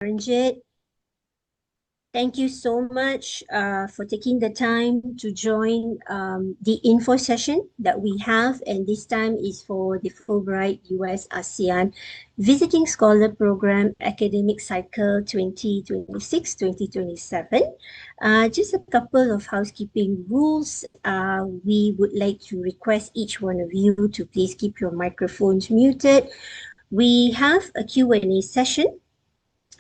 Ranjit. Thank you so much for taking the time to join the info session that we have, and this time is for the Fulbright U.S. ASEAN Visiting Scholar Program Academic Cycle 2026-2027. Just a couple of housekeeping rules. We would like to request each one of you to please keep your microphones muted. We have a Q&A session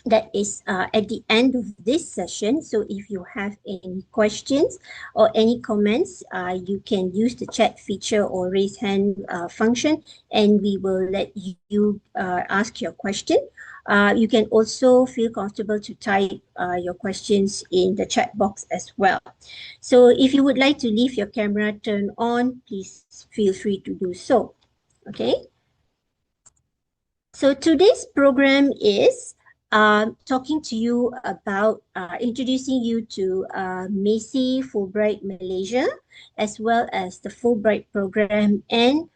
that is at the end of this session. So if you have any questions or any comments, you can use the chat feature or raise hand function, and we will let you ask your question. You can also feel comfortable to type your questions in the chat box as well. So if you would like to leave your camera turned on, please feel free to do so. Okay. So today's program is talking to you about introducing you to MACEE Fulbright Malaysia, as well as the Fulbright program, and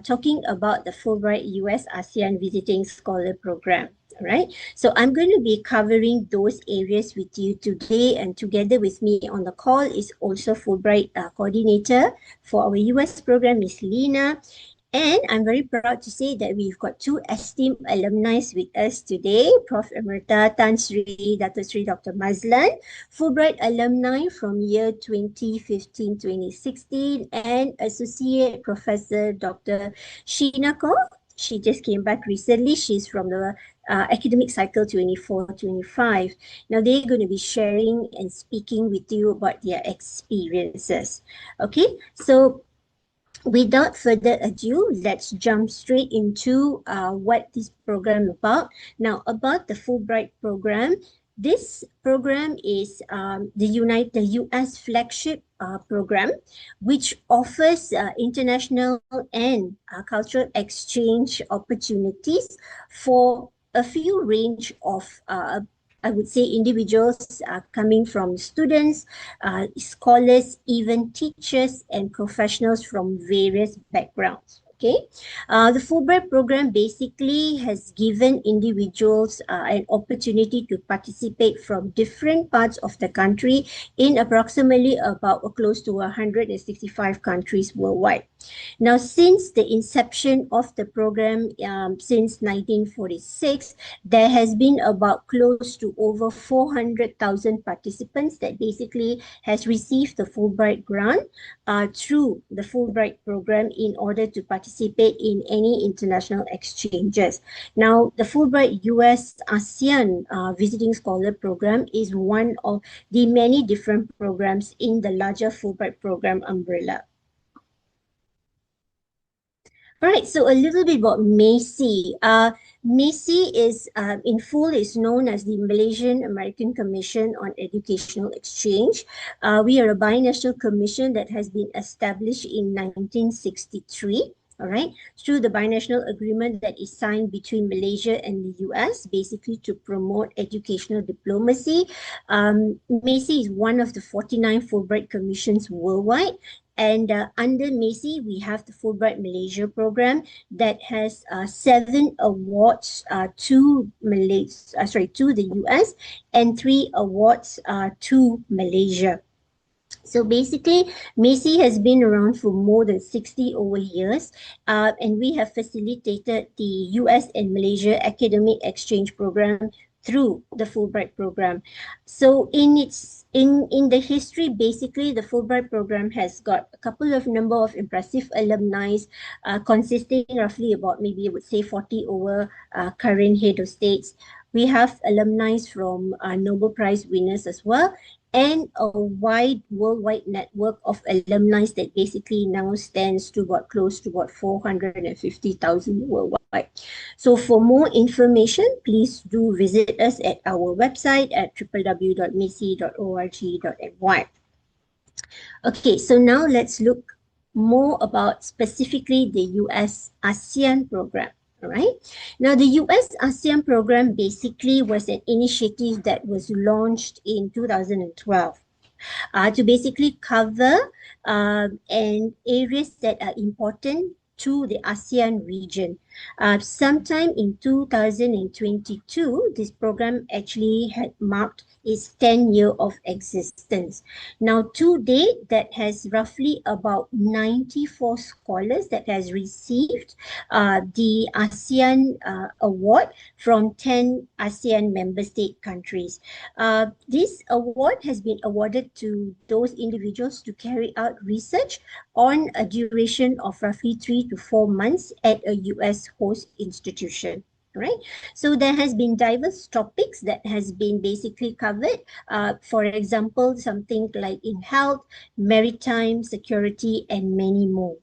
talking about the Fulbright U.S. ASEAN Visiting Scholar Program. All right, so I'm going to be covering those areas with you today, and together with me on the call is also Fulbright coordinator for our U.S. program, Miss Lina. And I'm very proud to say that we've got two esteemed alumni with us today, Prof. Emerita Tan Sri, Dato Sri Dr. Mazlan, Fulbright alumni from year 2015-2016, and Associate Professor Dr. Sheena Koh. She just came back recently. She's from the academic cycle 24-25. Now they're going to be sharing and speaking with you about their experiences. Okay, so without further ado, let's jump straight into what this program is about. Now, about the Fulbright program, this program is the U.S. flagship program, which offers international and cultural exchange opportunities for a few range of I would say individuals coming from students, scholars, even teachers and professionals from various backgrounds. Okay, the Fulbright program basically has given individuals an opportunity to participate from different parts of the country in approximately about close to 165 countries worldwide. Now, since the inception of the program, since 1946, there has been about close to over 400,000 participants that basically has received the Fulbright grant through the Fulbright program in order to participate in any international exchanges. Now, the Fulbright U.S. ASEAN Visiting Scholar Program is one of the many different programs in the larger Fulbright program umbrella. All right, so a little bit about MACEE. MACEE is, in full, is known as the Malaysian-American Commission on Educational Exchange. We are a binational commission that has been established in 1963. All right, through the binational agreement that is signed between Malaysia and the US, basically to promote educational diplomacy. MACEE is one of the 49 Fulbright commissions worldwide. And under MACEE, we have the Fulbright Malaysia program that has 7 awards to the US and 3 awards to Malaysia. So basically, MACEE has been around for more than 60 over years, and we have facilitated the US and Malaysia Academic Exchange Program through the Fulbright program. So in the history, basically, the Fulbright program has got a couple of number of impressive alumni, consisting roughly about maybe I would say 40 over current head of states. We have alumni from Nobel Prize winners as well, and a wide worldwide network of alumni that basically now stands to about close to about 450,000 worldwide. So for more information, please do visit us at our website at www.macee.org.my. Okay, so now let's look more about specifically the US ASEAN program. All right. Now, the U.S. ASEAN program basically was an initiative that was launched in 2012 to basically cover and areas that are important to the ASEAN region. Sometime in 2022, this program actually had marked its 10-year of existence. Now, to date, that has roughly about 94 scholars that has received the ASEAN award from 10 ASEAN member state countries. This award has been awarded to those individuals to carry out research on a duration of roughly 3 to 4 months at a US host institution. Right, so there has been diverse topics that has been basically covered. For example, something like in health, maritime security, and many more.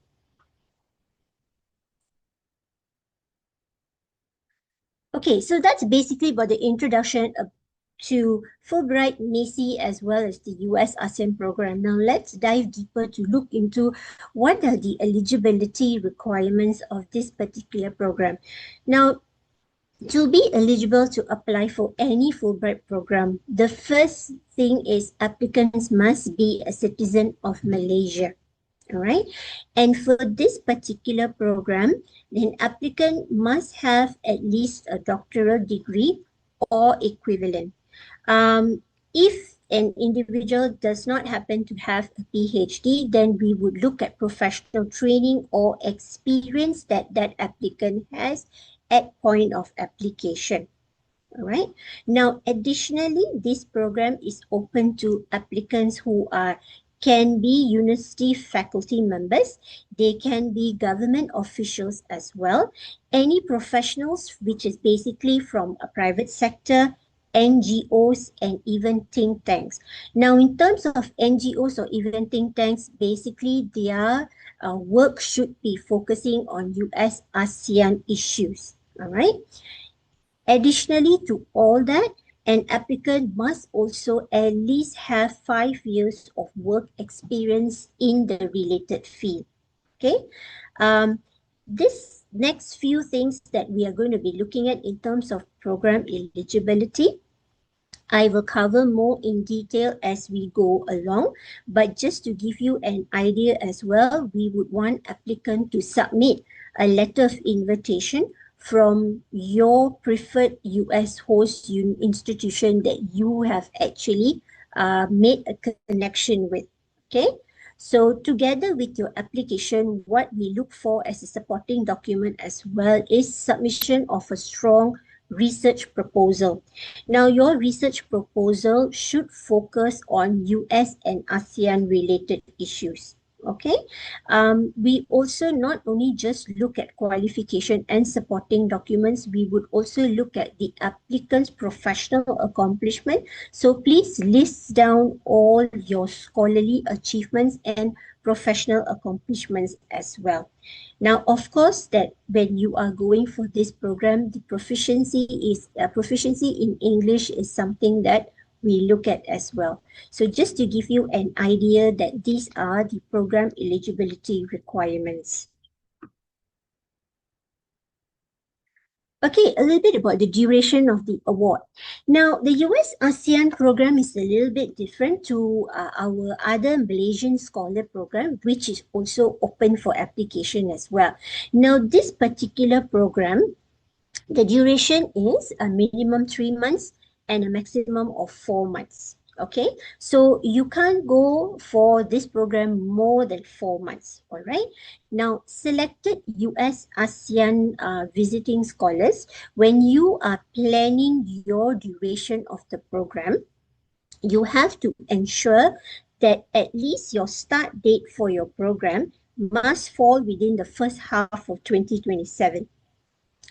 Okay, so that's basically about the introduction to Fulbright, MACEE, as well as the US ASEAN program. Now let's dive deeper to look into what are the eligibility requirements of this particular program. Now, to be eligible to apply for any Fulbright program, the first thing is applicants must be a citizen of Malaysia. All right. And for this particular program, an applicant must have at least a doctoral degree or equivalent. If an individual does not happen to have a PhD, then we would look at professional training or experience that that applicant has at point of application. All right. Now, additionally, this program is open to applicants who can be university faculty members. They can be government officials as well. Any professionals, which is basically from a private sector, NGOs, and even think tanks. Now, in terms of NGOs or even think tanks, basically their work should be focusing on US ASEAN issues. All right. Additionally to all that, an applicant must also at least have 5 years of work experience in the related field. Okay. This next few things that we are going to be looking at in terms of program eligibility, I will cover more in detail as we go along, but just to give you an idea as well, we would want applicant to submit a letter of invitation from your preferred US host institution that you have actually made a connection with. Okay. So together with your application, what we look for as a supporting document as well is submission of a strong research proposal. Now, your research proposal should focus on US and ASEAN related issues. Okay. We also not only just look at qualification and supporting documents, we would also look at the applicant's professional accomplishment. So please list down all your scholarly achievements and professional accomplishments as well. Now, of course, that when you are going for this program, the proficiency in English is something that we look at as well. So just to give you an idea that these are the program eligibility requirements. Okay, a little bit about the duration of the award. Now, the US ASEAN program is a little bit different to our other Malaysian scholar program, which is also open for application as well. Now, this particular program, the duration is a minimum 3 months and a maximum of 4 months. Okay, so you can't go for this program more than 4 months. All right. Now, selected US ASEAN visiting scholars, when you are planning your duration of the program, you have to ensure that at least your start date for your program must fall within the first half of 2027.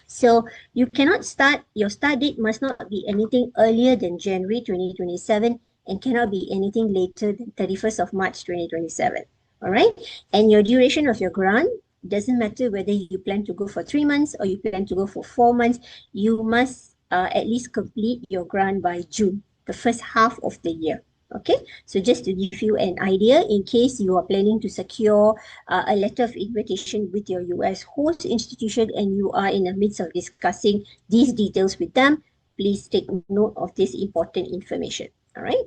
So you cannot start, your start date must not be anything earlier than January 2027 and cannot be anything later than 31st of March 2027. All right. And your duration of your grant, doesn't matter whether you plan to go for 3 months or you plan to go for 4 months, you must at least complete your grant by June, the first half of the year. Okay, so just to give you an idea, in case you are planning to secure a letter of invitation with your US host institution and you are in the midst of discussing these details with them, please take note of this important information. All right.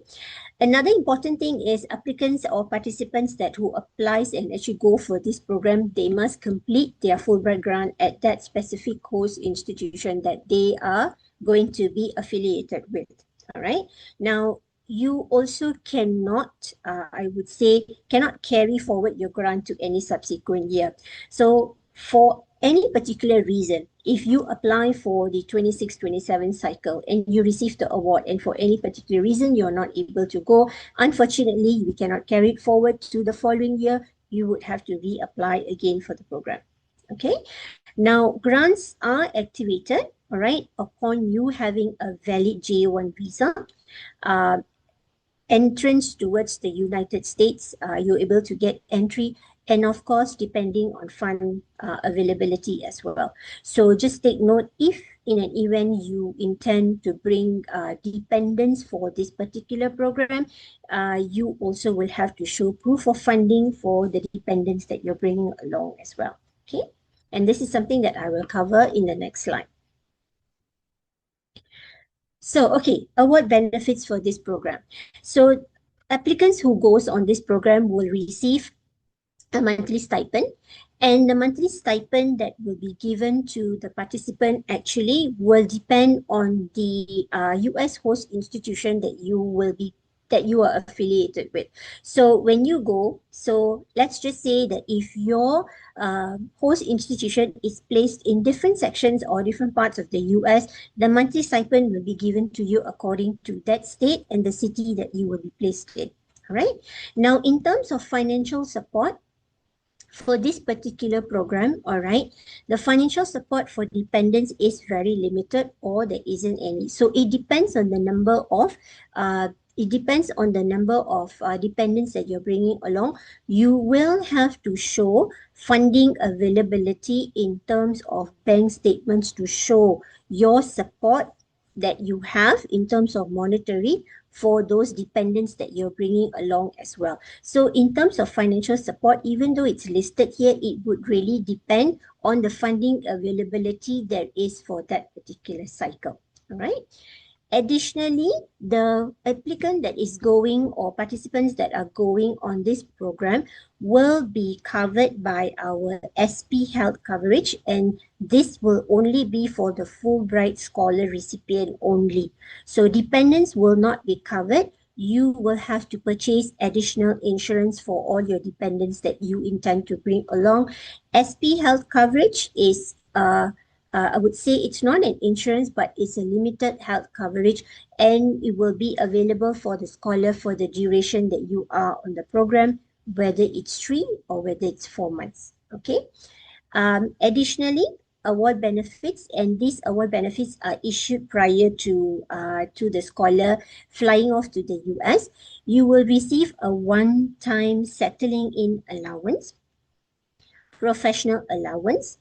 Another important thing is applicants or participants that who applies and actually go for this program, they must complete their Fulbright grant at that specific course institution that they are going to be affiliated with. All right. Now, you also cannot, I would say, cannot carry forward your grant to any subsequent year. So for any particular reason, if you apply for the 26-27 cycle and you receive the award, and for any particular reason you're not able to go, unfortunately, we cannot carry it forward to the following year. You would have to reapply again for the program. Okay. Now, grants are activated, all right, upon you having a valid J1 visa. Uh, Entrance towards the United States, you're able to get entry, and of course, depending on fund availability as well. So just take note, if in an event you intend to bring dependents for this particular program, you also will have to show proof of funding for the dependents that you're bringing along as well. Okay, and this is something that I will cover in the next slide. So, okay, award benefits for this program. So, applicants who goes on this program will receive a monthly stipend, and the monthly stipend that will be given to the participant actually will depend on the US host institution that you are affiliated with. So when you go, so let's just say that if your host institution is placed in different sections or different parts of the US, the monthly stipend will be given to you according to that state and the city that you will be placed in. All right. Now, in terms of financial support, for this particular program, all right, the financial support for dependents is very limited or there isn't any. So it depends on the number of dependents that you're bringing along. You will have to show funding availability in terms of bank statements to show your support that you have in terms of monetary for those dependents that you're bringing along as well. So in terms of financial support, even though it's listed here, it would really depend on the funding availability there is for that particular cycle. All right. Additionally, the applicant that is going or participants that are going on this program will be covered by our SP health coverage, and this will only be for the Fulbright scholar recipient only. So dependents will not be covered. You will have to purchase additional insurance for all your dependents that you intend to bring along. SP health coverage is I would say it's not an insurance, but it's a limited health coverage, and it will be available for the scholar for the duration that you are on the program, whether it's 3 or whether it's 4 months. Okay. Additionally, award benefits, and these award benefits are issued prior to the scholar flying off to the US. You will receive a one-time settling in allowance, professional allowance,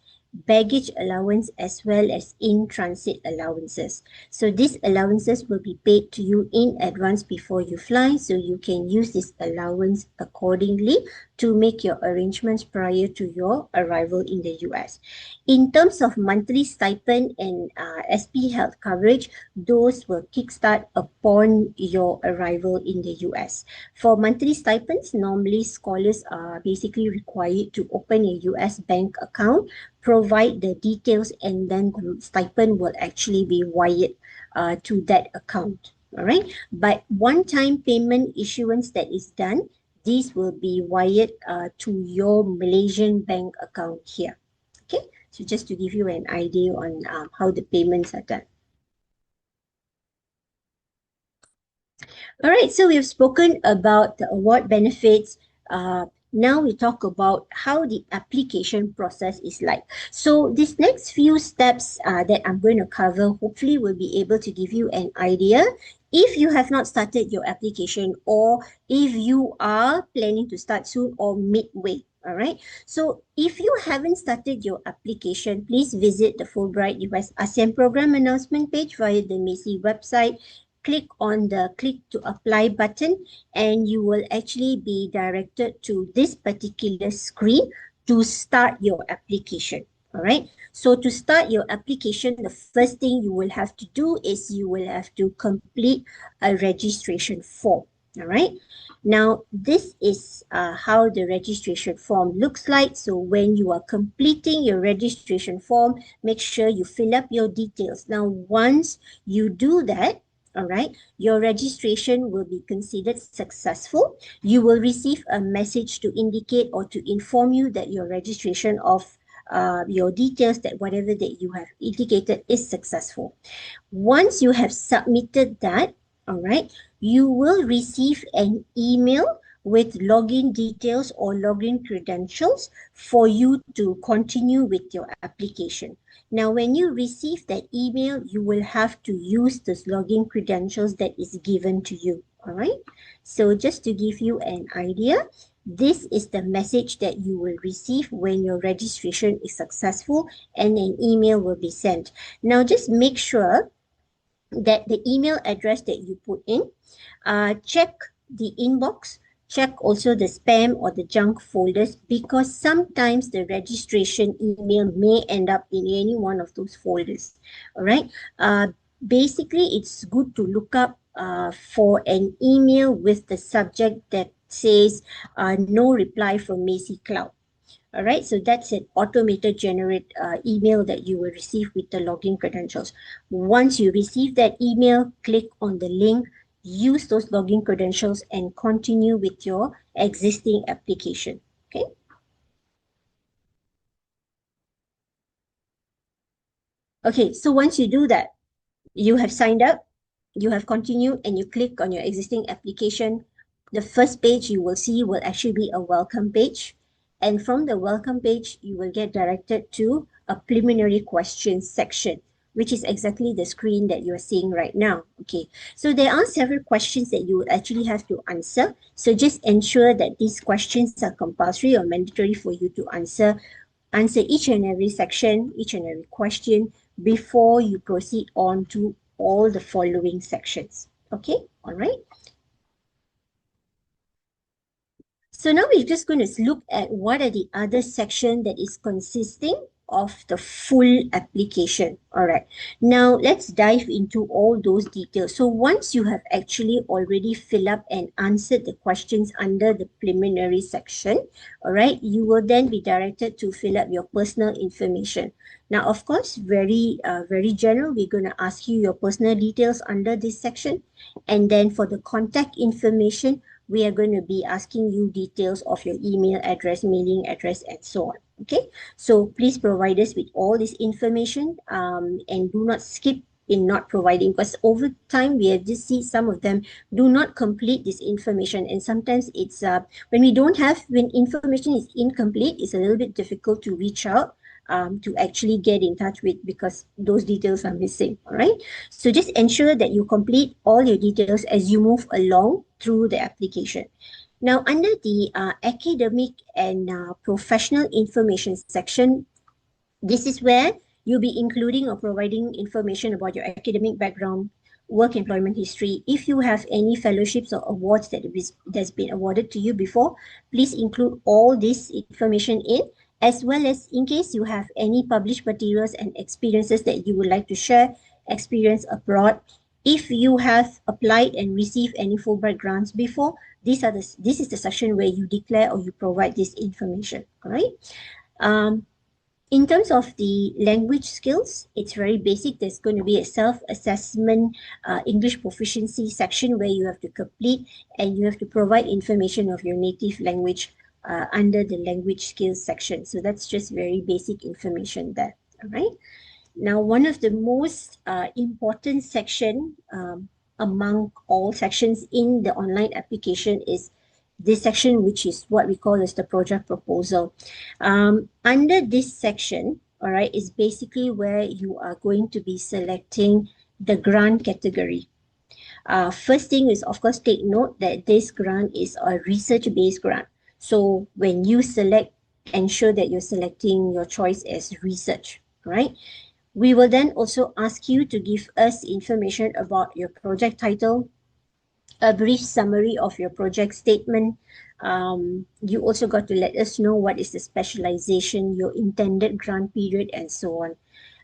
baggage allowance, as well as in-transit allowances. So these allowances will be paid to you in advance before you fly, so you can use this allowance accordingly to make your arrangements prior to your arrival in the US. In terms of monthly stipend and SP health coverage, those will kickstart upon your arrival in the US. For monthly stipends, normally scholars are basically required to open a US bank account, provide the details, and then the stipend will actually be wired to that account. All right. But one-time payment issuance that is done, these will be wired to your Malaysian bank account here. Okay. So just to give you an idea on how the payments are done. All right, so we've spoken about the award benefits. Now we talk about how the application process is like. So these next few steps that I'm going to cover hopefully will be able to give you an idea if you have not started your application, or if you are planning to start soon or midway. All right. So if you haven't started your application, please visit the Fulbright U.S. ASEAN program announcement page via the MACEE website. Click on the click to apply button, and you will actually be directed to this particular screen to start your application. All right. So to start your application, the first thing you will have to do is you will have to complete a registration form. All right. Now, this is how the registration form looks like. So when you are completing your registration form, make sure you fill up your details. Now, once you do that, all right, your registration will be considered successful. You will receive a message to indicate or to inform you that your registration of your details, that whatever that you have indicated is successful. Once you have submitted that, all right, you will receive an email with login details or login credentials for you to continue with your application. Now, when you receive that email, you will have to use those login credentials that is given to you. All right. So just to give you an idea, this is the message that you will receive when your registration is successful and an email will be sent. Now, just make sure that the email address that you put in, check the inbox, check also the spam or the junk folders, because sometimes the registration email may end up in any one of those folders. All right. Basically, it's good to look up for an email with the subject that says no reply from Macy Cloud. All right, so that's an automated generate email that you will receive with the login credentials. Once you receive that email, click on the link, use those login credentials and continue with your existing application. Okay. Okay, so once you do that, you have signed up, you have continued, and you click on your existing application. The first page you will see will actually be a welcome page. And from the welcome page, you will get directed to a preliminary questions section, which is exactly the screen that you are seeing right now. Okay, so there are several questions that you will actually have to answer. So just ensure that these questions are compulsory or mandatory for you to answer each and every section, each and every question before you proceed on to all the following sections. Okay, all right. So now we're just going to look at what are the other section that is consisting of the full application. All right. Now let's dive into all those details. So once you have actually already filled up and answered the questions under the preliminary section, all right, you will then be directed to fill up your personal information. Now, of course, very general, we're going to ask you your personal details under this section. And then for the contact information, we are going to be asking you details of your email address, mailing address, and so on. Okay, so please provide us with all this information and do not skip in not providing, because over time we have just see some of them do not complete this information, and sometimes it's when information is incomplete, it's a little bit difficult to reach out to actually get in touch with, because those details are missing. All right, so just ensure that you complete all your details as you move along through the application. Now, under the academic and professional information section, this is where you'll be including or providing information about your academic background, work employment history. If you have any fellowships or awards that's been awarded to you before, please include all this information in, as well as in case you have any published materials and experiences that you would like to share, experience abroad. If you have applied and received any Fulbright grants before, this is the section where you declare or you provide this information. All right. In terms of the language skills, it's very basic. There's going to be a self-assessment English proficiency section where you have to complete and you have to provide information of your native language under the language skills section. So that's just very basic information there. All right. Now, one of the most important section among all sections in the online application is this section, which is what we call as the project proposal. Under this section, all right, is basically where you are going to be selecting the grant category. First thing is, of course, take note that this grant is a research-based grant. So when you select, ensure that you're selecting your choice as research, right? We will then also ask you to give us information about your project title, a brief summary of your project statement, You also got to let us know what is the specialization, your intended grant period, and so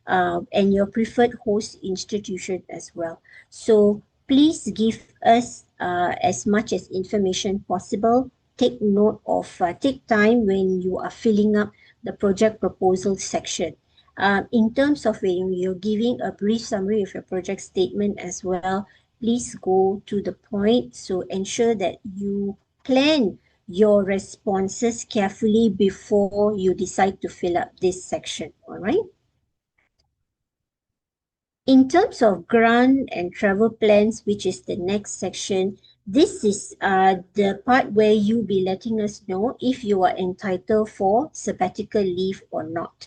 on, and your preferred host institution as well. So please give us as much as information possible. Take note of, take time when you are filling up the project proposal section. In terms of when you're giving a brief summary of your project statement as well, please go to the point. So ensure that you plan your responses carefully before you decide to fill up this section, all right? In terms of grant and travel plans, which is the next section, this is the part where you'll be letting us know if you are entitled for sabbatical leave or not.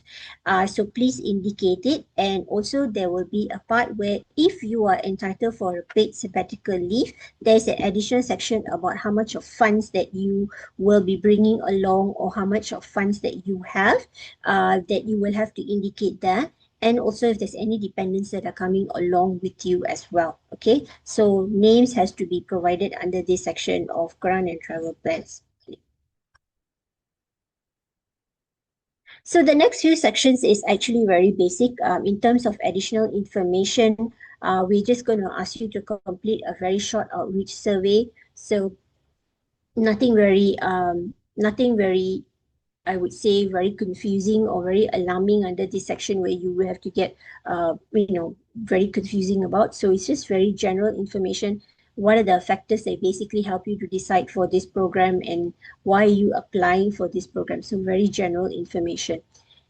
So please indicate it. And also there will be a part where if you are entitled for a paid sabbatical leave, there's an additional section about how much of funds that you will be bringing along or how much of funds that you have, that you will have to indicate there, and also if there's any dependents that are coming along with you as well. Okay, so names has to be provided under this section of grant and travel plans. So the next few sections is actually very basic. In terms of additional information, we're just going to ask you to complete a very short outreach survey. So nothing very, I would say, very confusing or very alarming under this section where you will have to get, very confusing about. So it's just very general information. What are the factors that basically help you to decide for this program and why are you applying for this program? So very general information.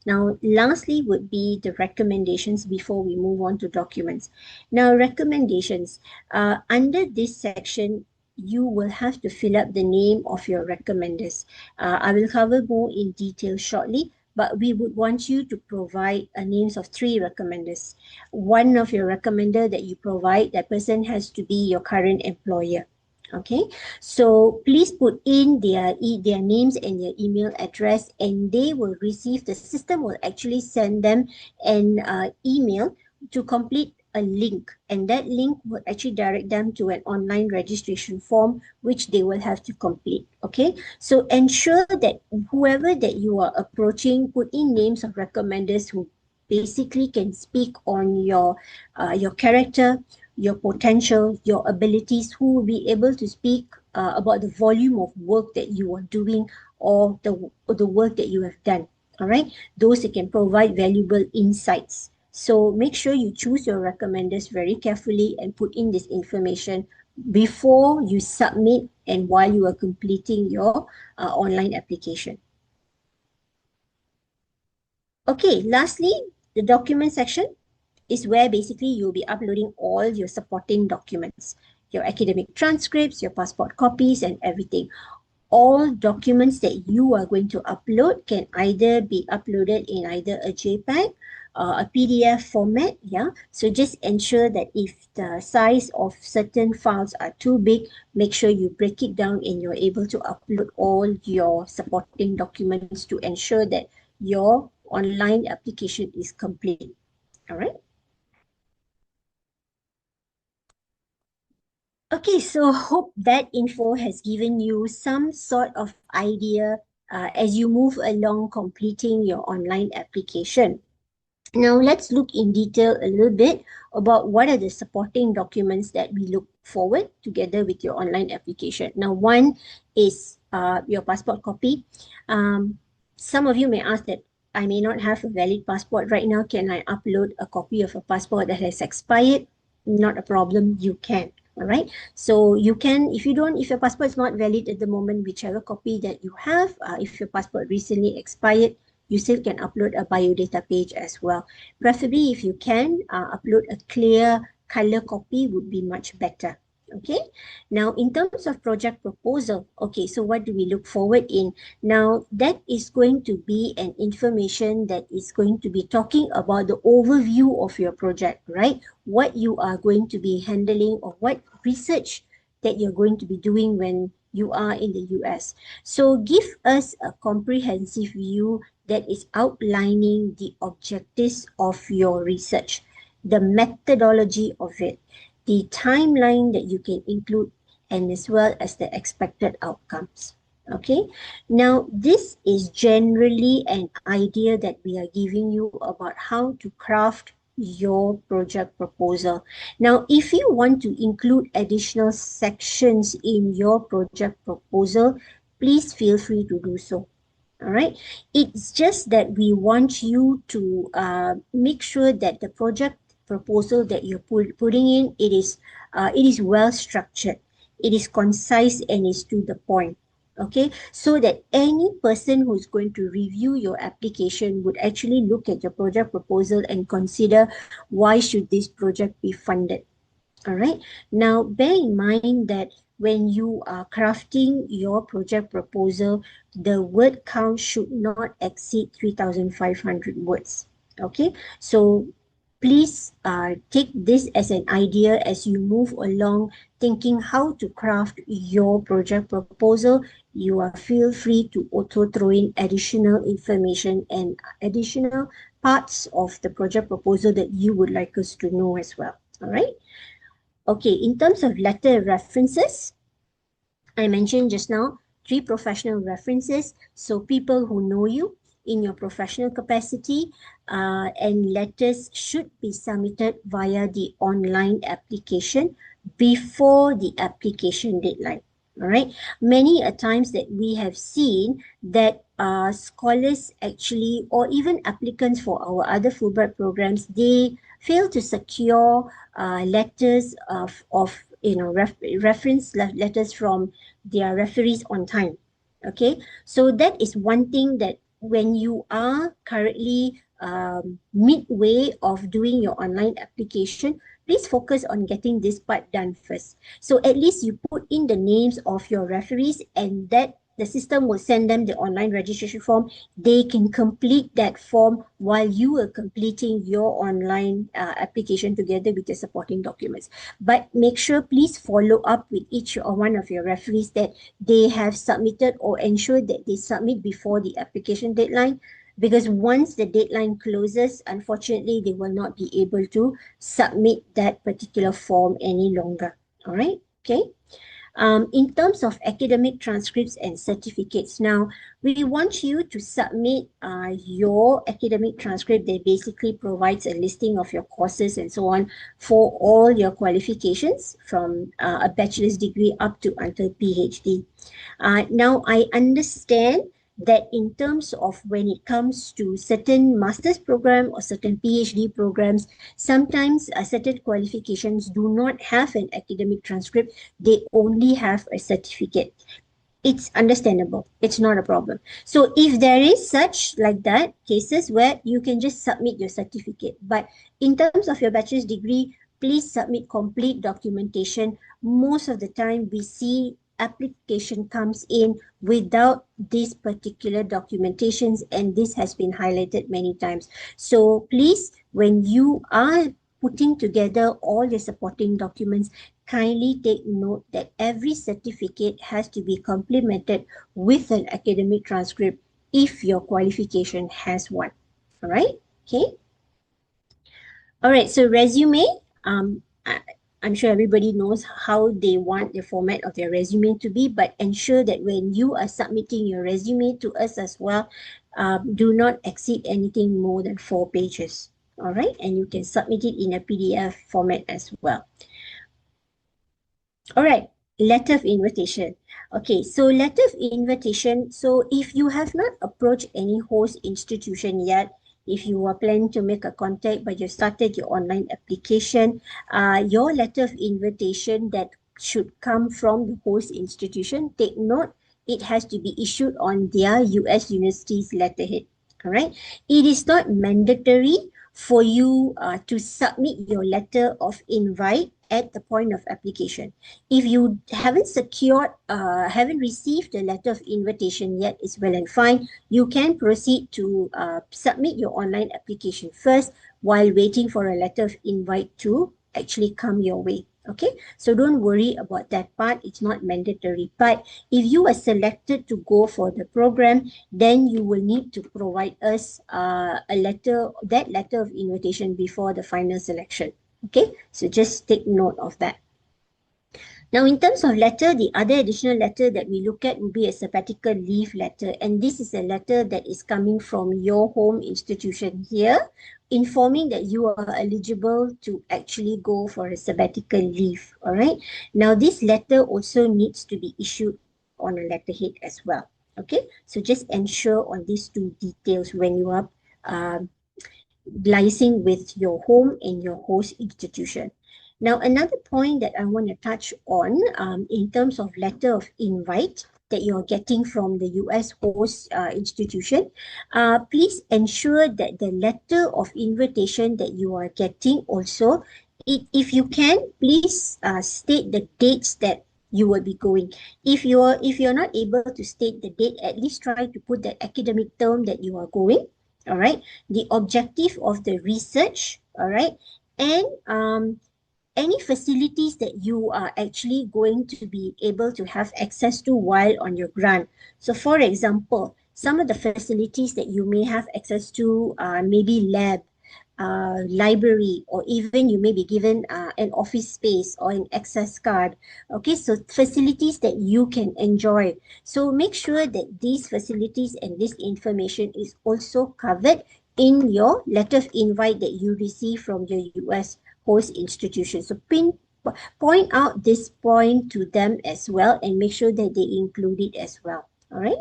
Now, lastly would be the recommendations before we move on to documents. Now, recommendations. Under this section, you will have to fill up the name of your recommenders. I will cover more in detail shortly, but we would want you to provide names of 3 recommenders. One of your recommender that you provide, that person has to be your current employer. Okay, so please put in their names and their email address, and they will receive, the system will actually send them an email to complete a link, and that link will actually direct them to an online registration form which they will have to complete. Okay, so ensure that whoever that you are approaching, put in names of recommenders who basically can speak on your character, your potential, your abilities, who will be able to speak about the volume of work that you are doing, or the work that you have done. All right, those that can provide valuable insights. So make sure you choose your recommenders very carefully and put in this information before you submit and while you are completing your online application. Okay, lastly, the document section is where basically you'll be uploading all your supporting documents, your academic transcripts, your passport copies, and everything. All documents that you are going to upload can either be uploaded in either a JPEG, a PDF format, yeah. So just ensure that if the size of certain files are too big, make sure you break it down and you're able to upload all your supporting documents to ensure that your online application is complete. All right. Okay, so hope that info has given you some sort of idea as you move along completing your online application. Now let's look in detail a little bit about what are the supporting documents that we look forward together with your online application. Now, one is your passport copy. Some of you may ask that I may not have a valid passport right now. Can I upload a copy of a passport that has expired? Not a problem, you can. All right. So you can, if your passport is not valid at the moment, whichever copy that you have, if your passport recently expired, you still can upload a biodata page as well. Preferably, if you can, upload a clear color copy would be much better. Okay. Now, in terms of project proposal, okay, so what do we look forward in? Now, that is going to be an information that is going to be talking about the overview of your project, right? What you are going to be handling or what research that you're going to be doing when you are in the US. So give us a comprehensive view that is outlining the objectives of your research, the methodology of it, the timeline that you can include, and as well as the expected outcomes. Okay, now this is generally an idea that we are giving you about how to craft your project proposal. Now, if you want to include additional sections in your project proposal, please feel free to do so. All right, it's just that we want you to make sure that the project proposal that you're putting in, it is well structured, it is concise, and is to the point. Okay, so that any person who's going to review your application would actually look at your project proposal and consider why should this project be funded. All right. Now, bear in mind that when you are crafting your project proposal, the word count should not exceed 3,500 words. Okay. So please take this as an idea as you move along thinking how to craft your project proposal. You are feel free to auto throw in additional information and additional parts of the project proposal that you would like us to know as well. All right. Okay, in terms of letter references, I mentioned just now, 3 professional references. So people who know you in your professional capacity, and letters should be submitted via the online application before the application deadline. All right. Many a times that we have seen that scholars actually, or even applicants for our other Fulbright programs, they fail to secure letters of reference letters from their referees on time. Okay, so that is one thing that when you are currently midway of doing your online application, please focus on getting this part done first. So at least you put in the names of your referees, and that the system will send them the online registration form. They can complete that form while you are completing your online application together with the supporting documents. But make sure, please follow up with each or one of your referees that they have submitted, or ensure that they submit before the application deadline, because once the deadline closes, unfortunately, they will not be able to submit that particular form any longer. All right. Okay. In terms of academic transcripts and certificates, now we want you to submit your academic transcript that basically provides a listing of your courses and so on for all your qualifications from a bachelor's degree up to until PhD. Now, I understand that in terms of when it comes to certain master's program or certain PhD programs, sometimes certain qualifications do not have an academic transcript, they only have a certificate. It's understandable. It's not a problem. So if there is such like that cases where you can just submit your certificate, but in terms of your bachelor's degree, please submit complete documentation. Most of the time we see application comes in without these particular documentations, and this has been highlighted many times. So please, when you are putting together all your supporting documents, kindly take note that every certificate has to be complemented with an academic transcript if your qualification has one. All right. Okay. All right. So resume. I'm sure everybody knows how they want the format of their resume to be, but ensure that when you are submitting your resume to us as well, do not exceed anything more than 4 pages. All right. And you can submit it in a PDF format as well. All right, letter of invitation. Okay, so letter of invitation. So if you have not approached any host institution yet, if you are planning to make a contact but you started your online application, your letter of invitation that should come from the host institution, take note, it has to be issued on their U.S. university's letterhead. All right, it is not mandatory for you to submit your letter of invite at the point of application. If you haven't secured, haven't received the letter of invitation yet, it's well and fine. You can proceed to submit your online application first while waiting for a letter of invite to actually come your way. Okay, so don't worry about that part. It's not mandatory. But if you are selected to go for the program, then you will need to provide us that letter of invitation before the final selection. Okay, so just take note of that. Now, in terms of letter, the other additional letter that we look at will be a sabbatical leave letter. And this is a letter that is coming from your home institution here, informing that you are eligible to actually go for a sabbatical leave. All right. Now, this letter also needs to be issued on a letterhead as well. Okay. So just ensure on these two details when you are um, liaising with your home and your host institution. Now, another point that I want to touch on in terms of letter of invite that you're getting from the US host institution, please ensure that the letter of invitation that you are getting also, if you can, please state the dates that you will be going. If you're not able to state the date, at least try to put the academic term that you are going. All right, the objective of the research, all right, and any facilities that you are actually going to be able to have access to while on your grant. So for example, some of the facilities that you may have access to maybe lab, library, or even you may be given an office space or an access card. Okay, so facilities that you can enjoy. So make sure that these facilities and this information is also covered in your letter of invite that you receive from your US host institution. So point out this point to them as well and make sure that they include it as well. All right.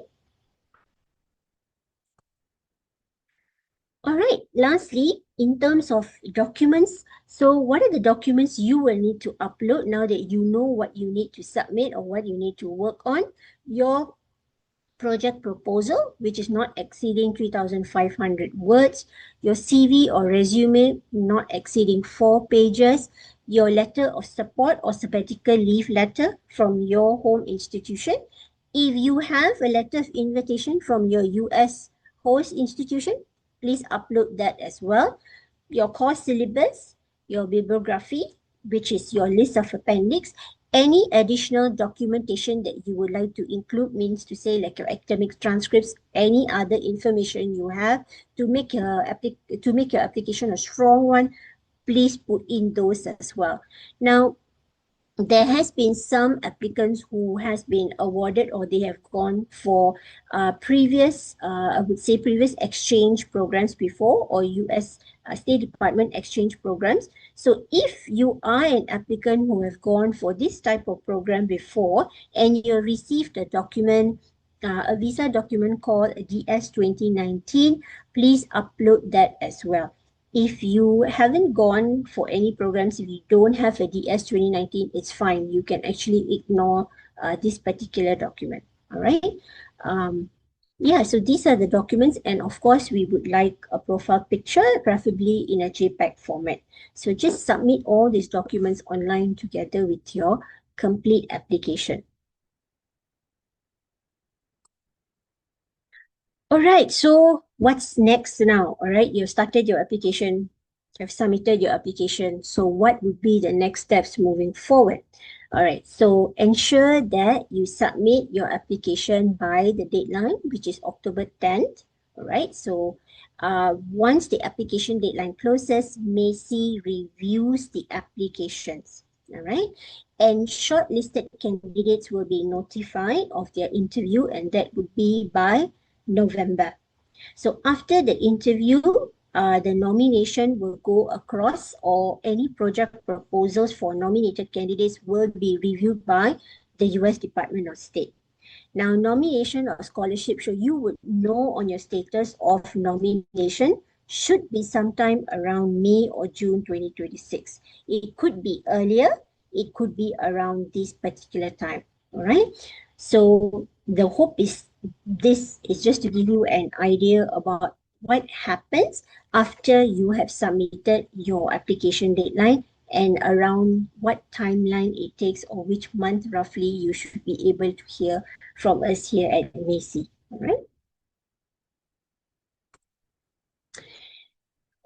All right, lastly, in terms of documents, so what are the documents you will need to upload now that you know what you need to submit or what you need to work on? Your project proposal, which is not exceeding 3,500 words, your CV or resume not exceeding 4 pages, your letter of support or sabbatical leave letter from your home institution. If you have a letter of invitation from your US host institution, please upload that as well. Your course syllabus, your bibliography, which is your list of appendix, any additional documentation that you would like to include, means to say like your academic transcripts, any other information you have to make your application a strong one, please put in those as well. Now, there has been some applicants who has been awarded or they have gone for I would say previous exchange programs before, or US State Department exchange programs. So if you are an applicant who have gone for this type of program before and you received a document, a visa document called a DS 2019, please upload that as well. If you haven't gone for any programs, if you don't have a DS 2019, it's fine. You can actually ignore this particular document. All right. Um, yeah, so these are the documents. And of course, we would like a profile picture, preferably in a JPEG format. So just submit all these documents online together with your complete application. All right, so what's next now? All right, you've started your application, you've submitted your application. So what would be the next steps moving forward? All right, so ensure that you submit your application by the deadline, which is October 10th. All right, so once the application deadline closes, MACEE reviews the applications. All right, and shortlisted candidates will be notified of their interview, and that would be by November. So after the interview, the nomination will go across, or any project proposals for nominated candidates will be reviewed by the US Department of State. Now, nomination or scholarship, so you would know on your status of nomination, should be sometime around May or June 2026. It could be earlier, it could be around this particular time. All right. So the hope is this is just to give you an idea about what happens after you have submitted your application deadline and around what timeline it takes or which month roughly you should be able to hear from us here at MACEE. All right.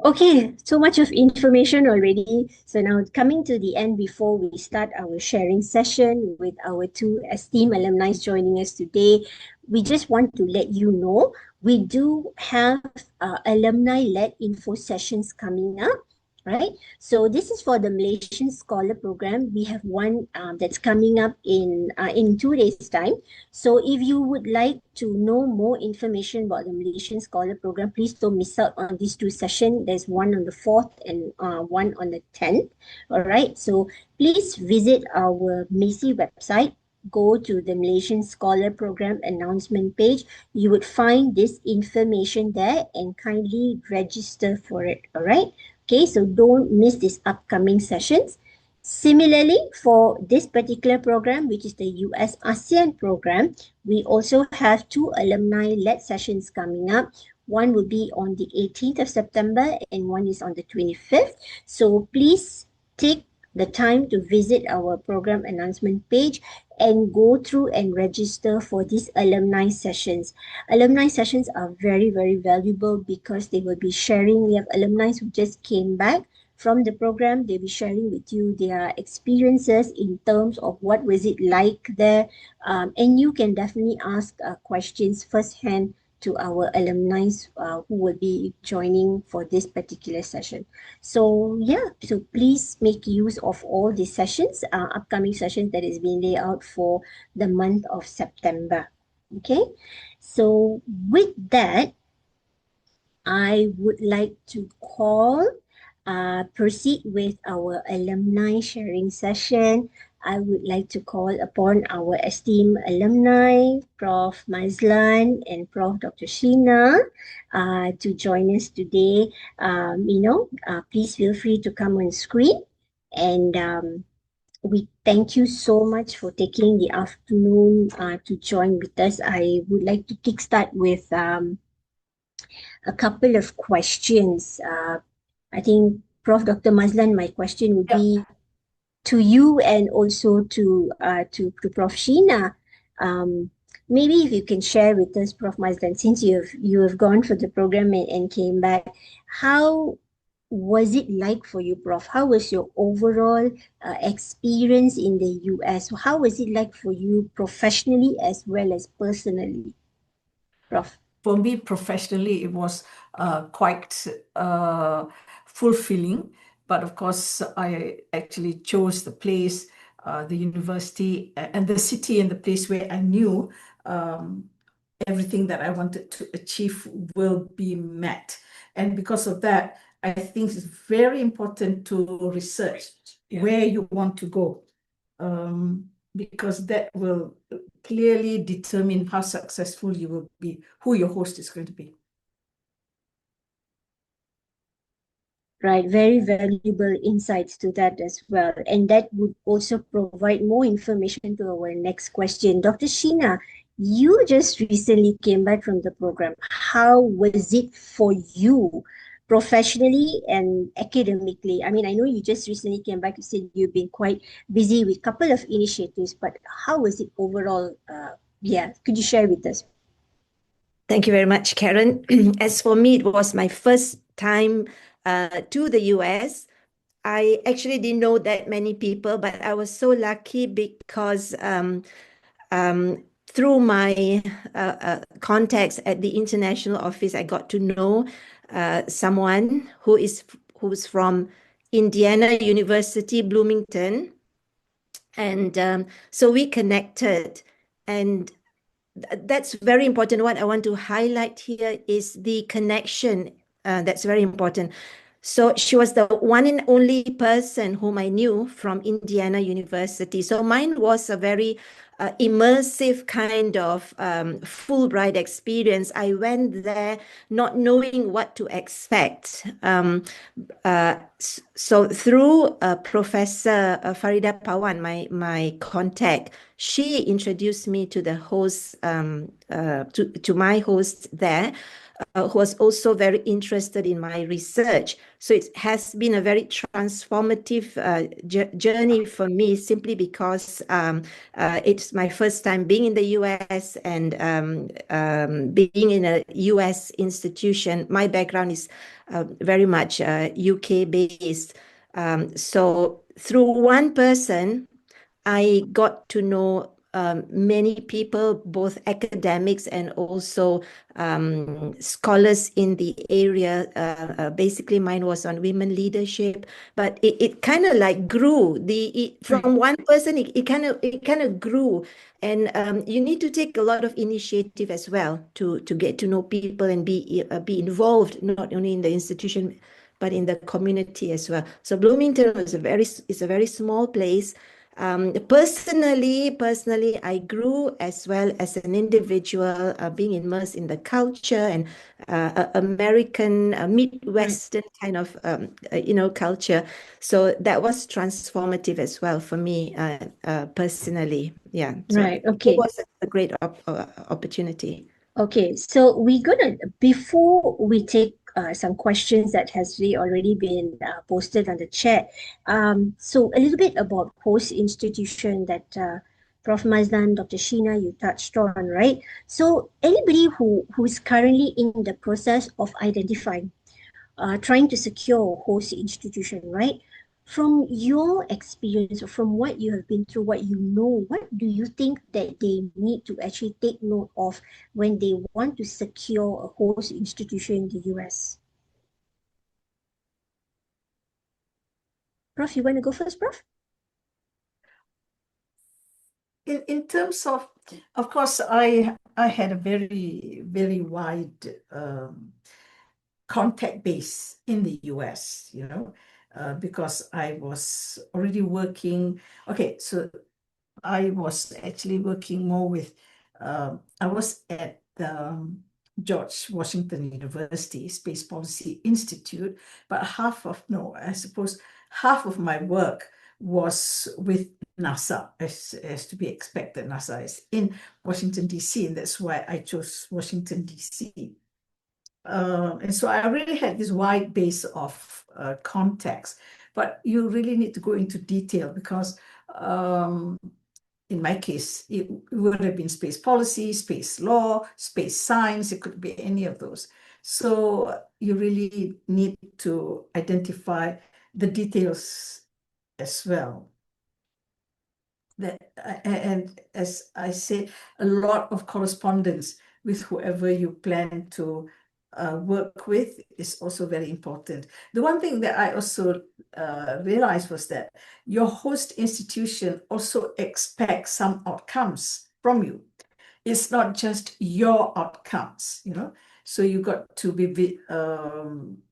Okay, so much of information already. So now coming to the end before we start our sharing session with our two esteemed alumni joining us today, we just want to let you know we do have alumni-led info sessions coming up. right? So this is for the Malaysian Scholar Program. We have one that's coming up in 2 days' time. So if you would like to know more information about the Malaysian Scholar Program, please don't miss out on these two sessions. There's one on the 4th and one on the 10th. All right. So please visit our MACEE website. Go to the Malaysian Scholar Program announcement page. You would find this information there and kindly register for it. All right. Okay, so don't miss these upcoming sessions. Similarly, for this particular program, which is the U.S. ASEAN program, we also have two alumni-led sessions coming up. One will be on the 18th of September and one is on the 25th. So please take the time to visit our program announcement page and go through and register for these alumni sessions. Alumni sessions are very, very valuable because they will be sharing. We have alumni who just came back from the program. They'll be sharing with you their experiences in terms of what was it like there. And you can definitely ask questions firsthand to our alumni who will be joining for this particular session. So yeah, so please make use of all these sessions, upcoming sessions that is being laid out for the month of September. Okay, so with that, I would like to proceed with our alumni sharing session. I would like to call upon our esteemed alumni, Prof. Mazlan and Prof. Dr. Sheena, to join us today. Please feel free to come on screen. And we thank you so much for taking the afternoon to join with us. I would like to kickstart with a couple of questions. I think, Prof. Dr. Mazlan, my question would be to you and also to Prof. Sheena. Maybe if you can share with us, Prof. Mazlan, since you have gone for the program and came back, how was it like for you, Prof? How was your overall experience in the US? How was it like for you professionally as well as personally, Prof? For me, professionally, it was quite fulfilling. But of course, I actually chose the place, the university, and the city and the place where I knew everything that I wanted to achieve will be met. And because of that, I think it's very important to research where you want to go, because that will clearly determine how successful you will be, who your host is going to be. Right, very valuable insights to that as well. And that would also provide more information to our next question. Dr. Sheena, you just recently came back from the program. How was it for you professionally and academically? I mean, I know you just recently came back. You said you've been quite busy with a couple of initiatives, but how was it overall? Could you share with us? Thank you very much, Karen. As for me, it was my first time to the US. I actually didn't know that many people, but I was so lucky because through my contacts at the international office, I got to know someone who's from Indiana University, Bloomington. And so we connected, and that's very important. What I want to highlight here is the connection. That's very important. So she was the one and only person whom I knew from Indiana University. So mine was a very immersive kind of Fulbright experience. I went there not knowing what to expect. So through Professor Farida Pawan, my contact, she introduced me to the host, to my host there, who was also very interested in my research. So it has been a very transformative journey for me, simply because it's my first time being in the US and being in a US institution. My background is very much UK based. So through one person, I got to know many people, both academics and also scholars in the area. Basically, mine was on women leadership, but it kind of like grew. From one person, it kind of grew, and you need to take a lot of initiative as well to get to know people and be involved not only in the institution but in the community as well. So Bloomington is a very small place. Personally, I grew as well as an individual, being immersed in the culture and American, Midwestern kind of, culture. So that was transformative as well for me, personally. Yeah. So Right. it Okay. was a great opportunity. Okay, so we're gonna, before we take some questions that has already been posted on the chat, so a little bit about host institution that Prof. Mazlan, Dr. Sheena, you touched on, right? So anybody who's currently in the process of identifying, trying to secure a host institution, right? From your experience or from what you have been through, what you know, what do you think that they need to actually take note of when they want to secure a host institution in the US? Prof, you want to go first, Prof? In terms of course, I had a very, very wide contact base in the US, because I was already working. Okay, so I was actually working more with, I was at the George Washington University Space Policy Institute, but half of my work was with NASA, as to be expected. NASA is in Washington, D.C., and that's why I chose Washington, D.C. And so I really had this wide base of contacts, but you really need to go into detail because in my case, it would have been space policy, space law, space science. It could be any of those. So you really need to identify the details as well. And as I said, a lot of correspondence with whoever you plan to work with is also very important. The one thing that I also realized was that your host institution also expects some outcomes from you. It's not just your outcomes, So you got to be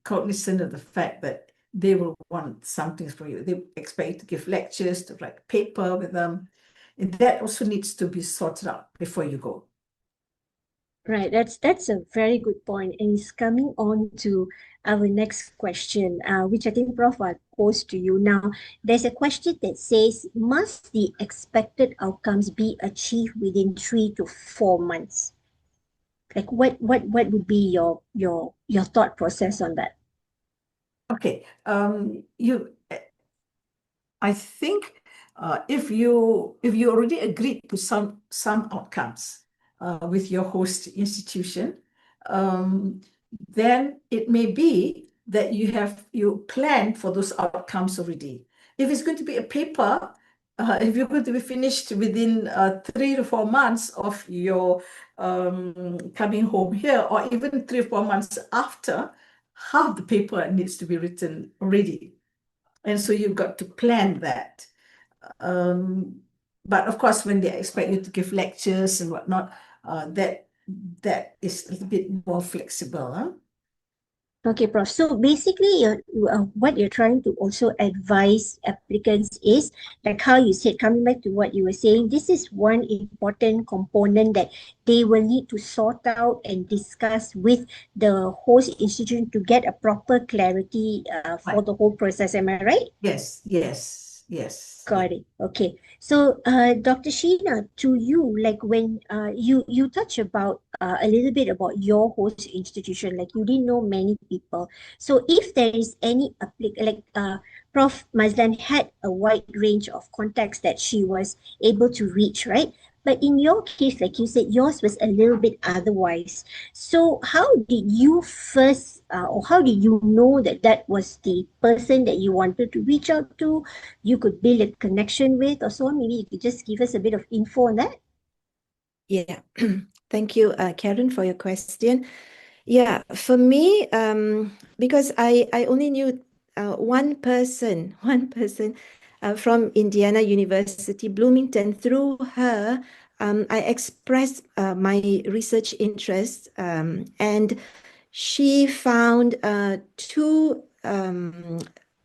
cognizant of the fact that they will want something from you. They expect you to give lectures, to write paper with them. And that also needs to be sorted out before you go. Right, that's a very good point, and it's coming on to our next question, which I think Prof will pose to you now. There's a question that says, must the expected outcomes be achieved within 3 to 4 months? Like what would be your thought process on that? Okay, I think if you already agreed to some outcomes with your host institution, then it may be that you planned for those outcomes already. If it's going to be a paper, if you're going to be finished within 3 to 4 months of your coming home here, or even 3 or 4 months after, half the paper needs to be written already. And so you've got to plan that. But of course, when they expect you to give lectures and whatnot, that is a little bit more flexible. Huh? Okay, Prof. So basically, what you're trying to also advise applicants is, like how you said, coming back to what you were saying, this is one important component that they will need to sort out and discuss with the host institution to get a proper clarity for Right. the whole process. Am I right? Yes. Got it. Okay. So, Dr. Sheena, to you, like when you touch about a little bit about your host institution, like you didn't know many people. So, if there is any Prof. Mazlan had a wide range of contacts that she was able to reach, right? But in your case, like you said, yours was a little bit otherwise. So how did you first, or how did you know that that was the person that you wanted to reach out to, you could build a connection with, or so on? Maybe you could just give us a bit of info on that. Yeah, thank you, Karen, for your question. Yeah, for me, because I only knew one person, from Indiana University, Bloomington. Through her, I expressed my research interest, and she found two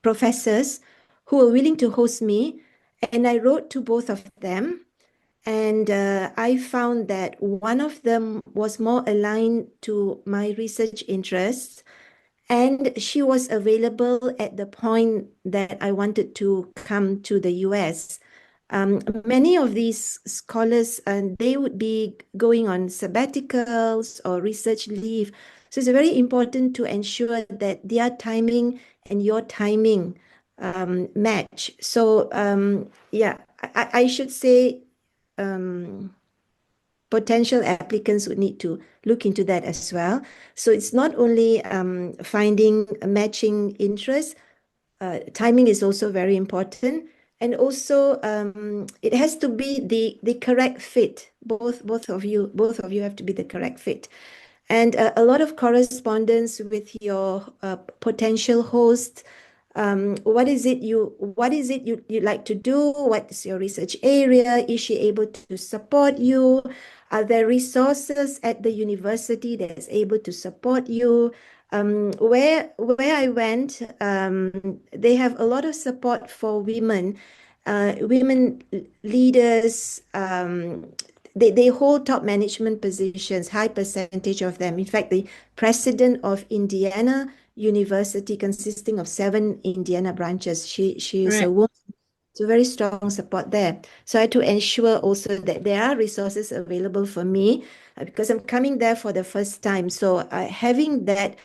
professors who were willing to host me, and I wrote to both of them. And I found that one of them was more aligned to my research interests, and she was available at the point that I wanted to come to the US. Many of these scholars, they would be going on sabbaticals or research leave. So it's very important to ensure that their timing and your timing match. So yeah, I should say potential applicants would need to look into that as well. So it's not only finding a matching interest, timing is also very important. And also it has to be the correct fit. Both of you have to be the correct fit. And a lot of correspondence with your potential host. What is it you'd like to do? What's your research area? Is she able to support you? Are there resources at the university that's able to support you? Where I went, they have a lot of support for women, women leaders. They hold top management positions, high percentage of them. In fact, the president of Indiana University, consisting of 7 Indiana branches, she is a Right. woman. So very strong support there. So I had to ensure also that there are resources available for me because I'm coming there for the first time. So having that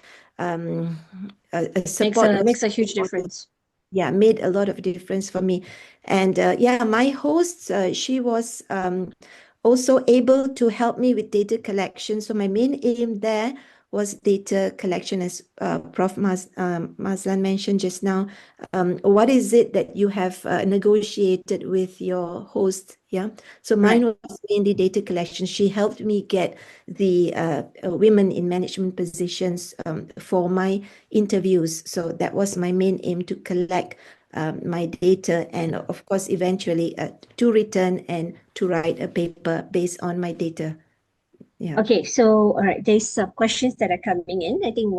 support was Makes a huge important. difference. Yeah, made a lot of difference for me. And yeah, my host, she was also able to help me with data collection. So my main aim there was data collection, as Prof. Mazlan mentioned just now. What is it that you have negotiated with your host? Yeah. So mine Right. was mainly data collection. She helped me get the women in management positions for my interviews. So that was my main aim, to collect my data, and of course, eventually to return and to write a paper based on my data. Yeah. Okay, so all right, there's some questions that are coming in. I think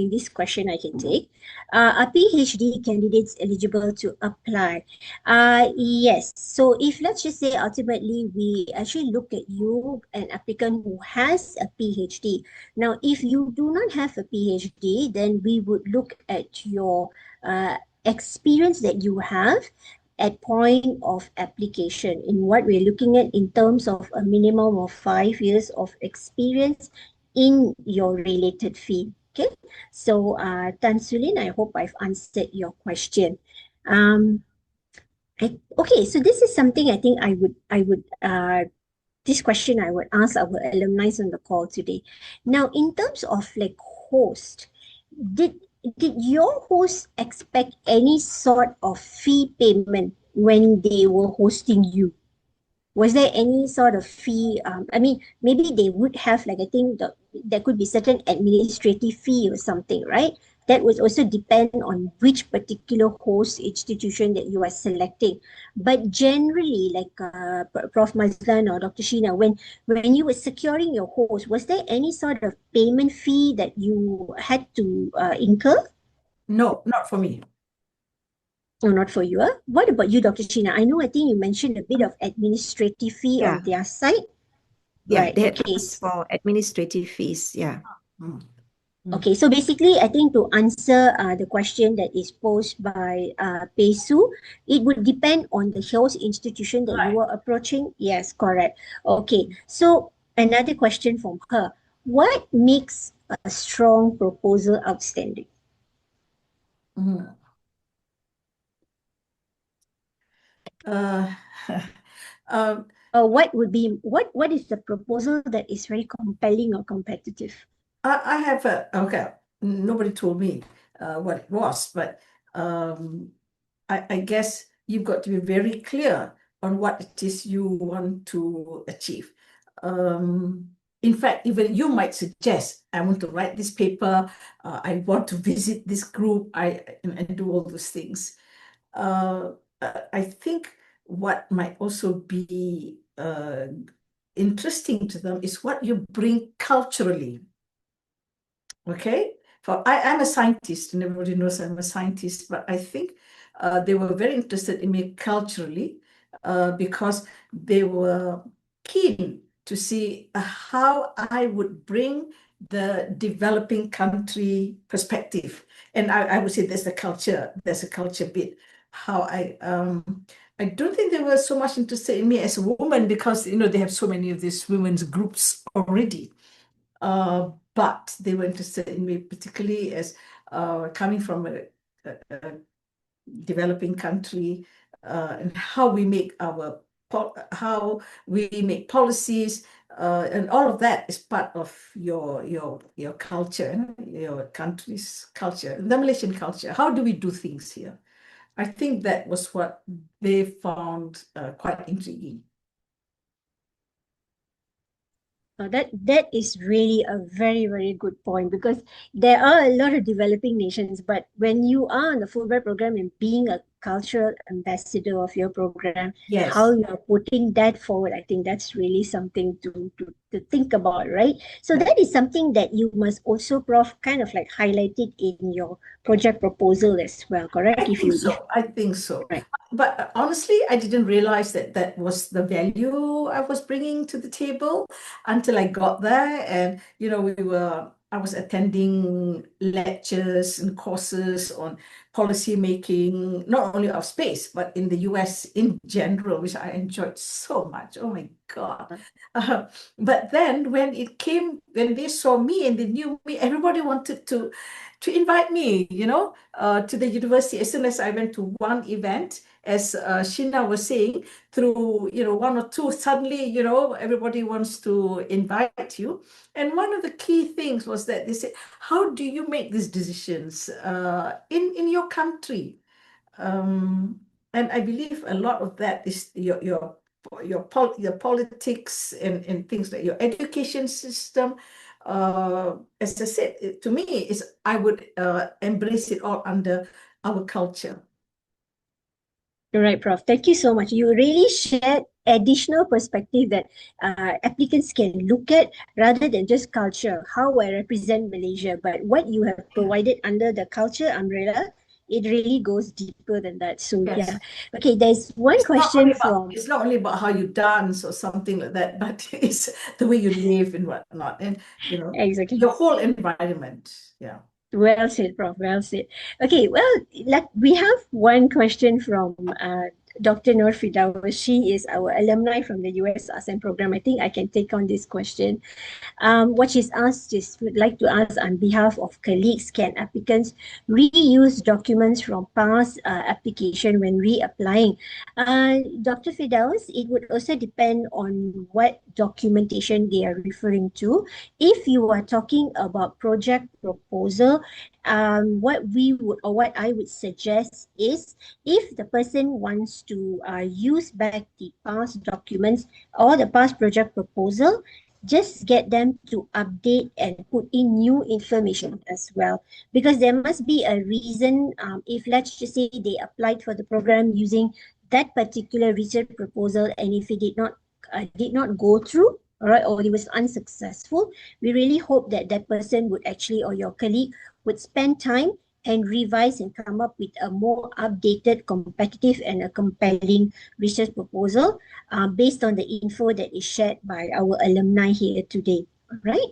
this question I can take. Are PhD candidates eligible to apply? Yes. So if let's just say ultimately we actually look at you, an applicant who has a PhD. Now, if you do not have a PhD, then we would look at your experience that you have at point of application. In what we're looking at in terms of a minimum of 5 years of experience in your related field. Okay, so Tan Sulin, I hope I've answered your question. Um, okay, so this is something I think I would this question I would ask our alumni on the call today. Now, in terms of like host, did did your host expect any sort of fee payment when they were hosting you? Was there any sort of fee? I mean, maybe they would have, like, I think there could be certain administrative fee or something, right? That would also depend on which particular host institution that you are selecting. But generally, like Prof. Mazlan or Dr. Sheena, when you were securing your host, was there any sort of payment fee that you had to incur? No, not for me. No, not for you. What about you, Dr. Sheena? I think you mentioned a bit of administrative fee Yeah. on their side. Yeah. Right. They had Okay. asked for administrative fees. Yeah. Mm. Okay. So basically, I think to answer the question that is posed by Pesu, it would depend on the host institution that you Right. are approaching. Yes, correct. Okay. So another question from her. What makes a strong proposal outstanding? Mhm. Uh, um, what would be, what is the proposal that is very compelling or competitive? I have okay, nobody told me what it was, but I guess you've got to be very clear on what it is you want to achieve. In fact, even you might suggest, I want to write this paper, I want to visit this group, and do all those things. I think what might also be interesting to them is what you bring culturally. Okay, I'm a scientist, and everybody knows I'm a scientist, but I think they were very interested in me culturally because they were keen to see how I would bring the developing country perspective. And I would say there's a culture bit. How I don't think they were so much interested in me as a woman because they have so many of these women's groups already. But they were interested in me particularly as coming from a developing country and how we make policies, and all of that is part of your culture, your country's culture, the Malaysian culture. How do we do things here? I think that was what they found quite intriguing. That is really a very, very good point, because there are a lot of developing nations, but when you are on the Fulbright program and being a cultural ambassador of your program, Yes. how you are putting that forward, I think that's really something to think about, right? So Right. that is something that you must also, Prof, kind of like highlight it in your project proposal as well, correct? I think so. Right. But honestly, I didn't realize that that was the value I was bringing to the table until I got there. And, I was attending lectures and courses on policy making, not only of space, but in the US in general, which I enjoyed so much. Oh my God. But then when they saw me and they knew me, everybody wanted to invite me, to the university. As soon as I went to one event, as Sheena was saying, through one or two, suddenly everybody wants to invite you. And one of the key things was that they said, "How do you make these decisions in your country?" And I believe a lot of that is your politics and things like your education system. As I said, to me, I would embrace it all under our culture. Right, Prof. Thank you so much. You really shared additional perspective that applicants can look at rather than just culture, how I represent Malaysia, but what you have provided under the culture umbrella, it really goes deeper than that. So Yes. yeah. Okay, there's one question from... It's not only about how you dance or something like that, but it's the way you live and whatnot, and Exactly. your whole environment. Yeah. Well said, Prof. Well said. Okay, well, we have one question from Dr. Nur Firdaus. She is our alumni from the U.S. ASEAN program. I think I can take on this question. What she's asked is, would like to ask on behalf of colleagues, can applicants reuse documents from past application when reapplying? Dr. Firdaus, it would also depend on what documentation they are referring to. If you are talking about project proposal, what I would suggest is, if the person wants to use back the past documents or the past project proposal, just get them to update and put in new information as well, because there must be a reason. If, let's just say, they applied for the program using that particular research proposal, and if it did not go through, all right, or it was unsuccessful, we really hope that that person would actually, or your colleague would spend time and revise and come up with a more updated, competitive, and a compelling research proposal based on the info that is shared by our alumni here today. All right.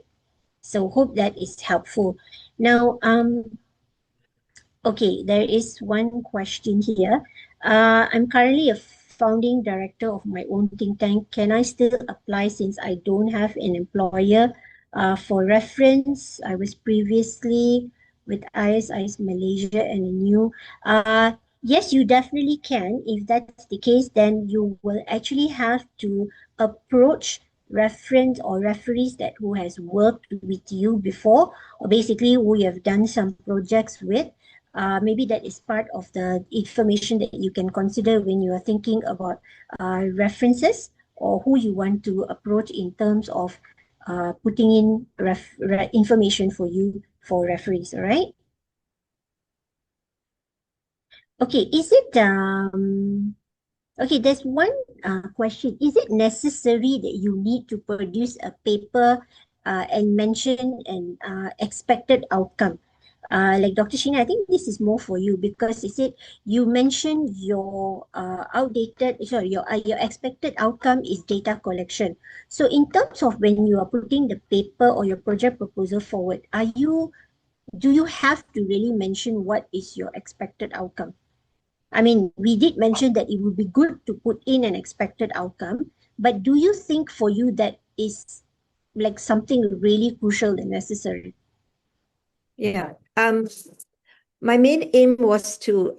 So hope that is helpful. Now, okay, there is one question here. I'm currently a founding director of my own think tank. Can I still apply since I don't have an employer? For reference, I was previously with ISIS Malaysia and a new. Yes, you definitely can. If that's the case, then you will actually have to approach reference or referees that who has worked with you before, or basically who you have done some projects with. Maybe that is part of the information that you can consider when you are thinking about references or who you want to approach in terms of putting in information for you for referees. All right. Okay. Okay, there's one question. Is it necessary that you need to produce a paper and mention an expected outcome? Like Dr. Sheena, I think this is more for you because you said you mentioned your your expected outcome is data collection. So in terms of when you are putting the paper or your project proposal forward, do you have to really mention what is your expected outcome? I mean, we did mention that it would be good to put in an expected outcome, but do you think for you that is like something really crucial and necessary? Yeah. My main aim was to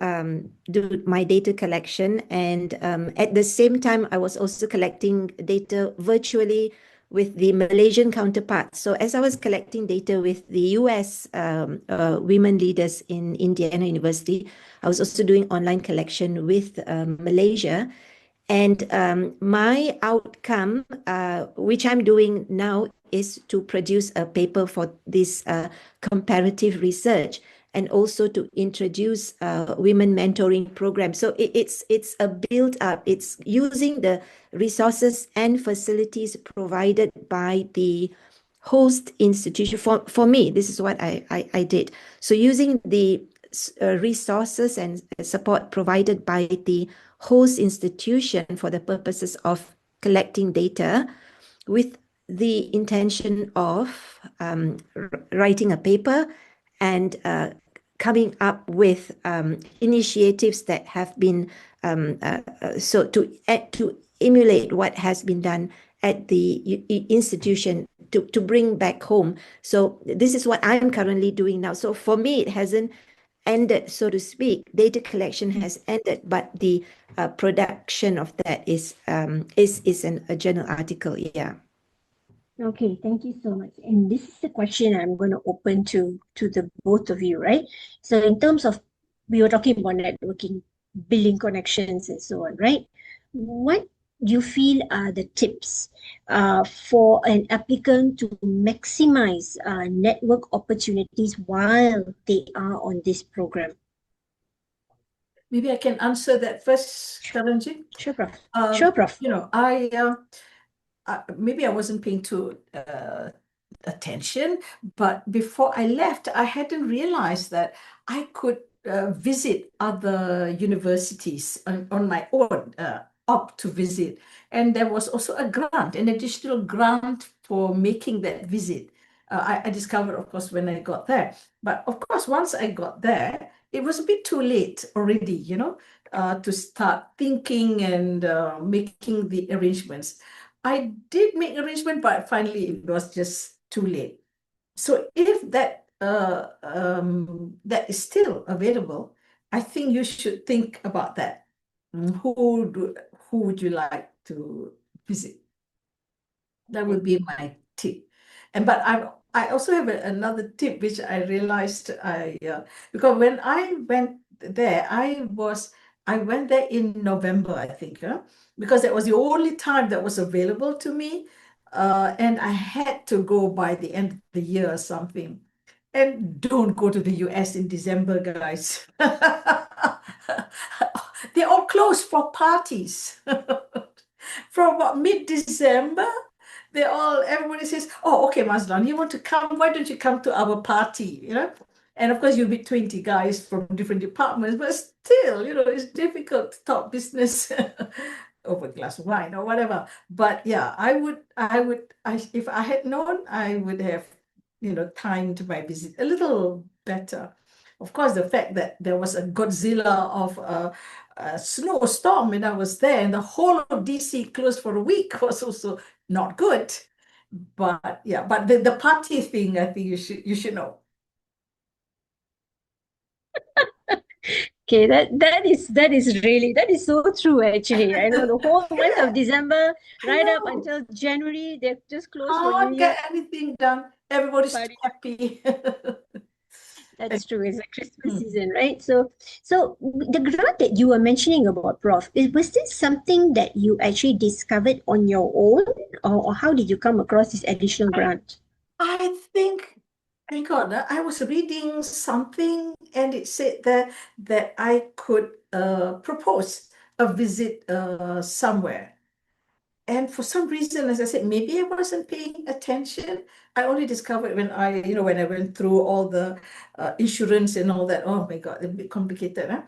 do my data collection, and at the same time, I was also collecting data virtually with the Malaysian counterparts. So as I was collecting data with the U.S. Women leaders in Indiana University, I was also doing online collection with Malaysia. And my outcome, which I'm doing now, is to produce a paper for this comparative research and also to introduce women mentoring program. So it's a build up. It's using the resources and facilities provided by the host institution. For me, this is what I did. So using the resources and support provided by the host institution for the purposes of collecting data with the intention of writing a paper and coming up with initiatives that have been so to emulate what has been done at the institution to bring back home. So this is what I'm currently doing now. So for me, it hasn't ended, so to speak. Data collection has ended, but the production of that is a journal article. Yeah. Okay, thank you so much. And this is the question I'm going to open to the both of you, right? So in terms of we were talking about networking, building connections, and so on, right? What do you feel are the tips for an applicant to maximize network opportunities while they are on this program? Maybe I can answer that first, Taranji. Sure, Prof. Sure, Prof. You know, maybe I wasn't paying too attention, but before I left, I hadn't realized that I could visit other universities on my own, opt to visit. And there was also a grant, an additional grant for making that visit. I discovered, of course, when I got there. But of course, once I got there, it was a bit too late already, you know, to start thinking and making the arrangements. I did make arrangement, but finally it was just too late. So if that is still available, I think you should think about that. Who would you like to visit? That would be my tip. But I also have another tip which I realized because when I went there, I went there in November, I think, because that was the only time that was available to me. And I had to go by the end of the year or something. And don't go to the US in December, guys. They're all closed for parties. From about mid-December, everybody says, oh, okay, Mazlan, you want to come? Why don't you come to our party? You know? And of course, you'll be 20 guys from different departments, but still, you know, it's difficult to talk business over a glass of wine or whatever. But yeah, if I had known, I would have, you know, timed my visit a little better. Of course, the fact that there was a Godzilla of a snowstorm and I was there and the whole of DC closed for a week was also not good. But yeah, but the party thing, I think you should know. Okay, that is so true actually. I know the whole month of December, I right up know. until January, they're just closed for New Can't Year get anything done. Everybody's party. happy. That's true. It's a Christmas Mm. season, right? So the grant that you were mentioning about, Prof, was this something that you actually discovered on your own, or how did you come across this additional grant? I think, hang on, I was reading something and it said that I could propose a visit somewhere. And for some reason, as I said, maybe I wasn't paying attention. I only discovered when when I went through all the insurance and all that. Oh my God, a bit complicated, huh?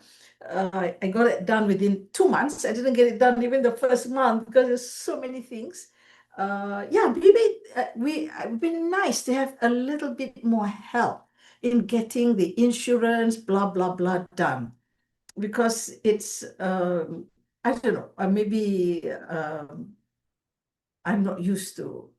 I got it done within 2 months. I didn't get it done even the first month because there's so many things. Yeah, maybe it would be nice to have a little bit more help in getting the insurance, blah, blah, blah, done. Because it's, I don't know, maybe I'm not used to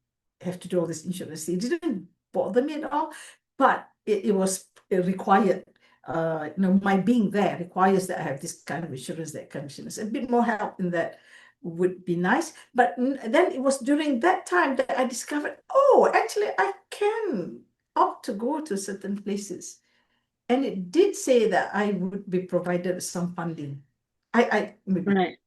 have to do all this insurance thing. It didn't bother me at all, but it was required. My being there requires that I have this kind of insurance, that kind of insurance. A bit more help in that would be nice. But then it was during that time that I discovered, oh, actually, I can opt to go to certain places. And it did say that I would be provided some funding. I maybe. Right.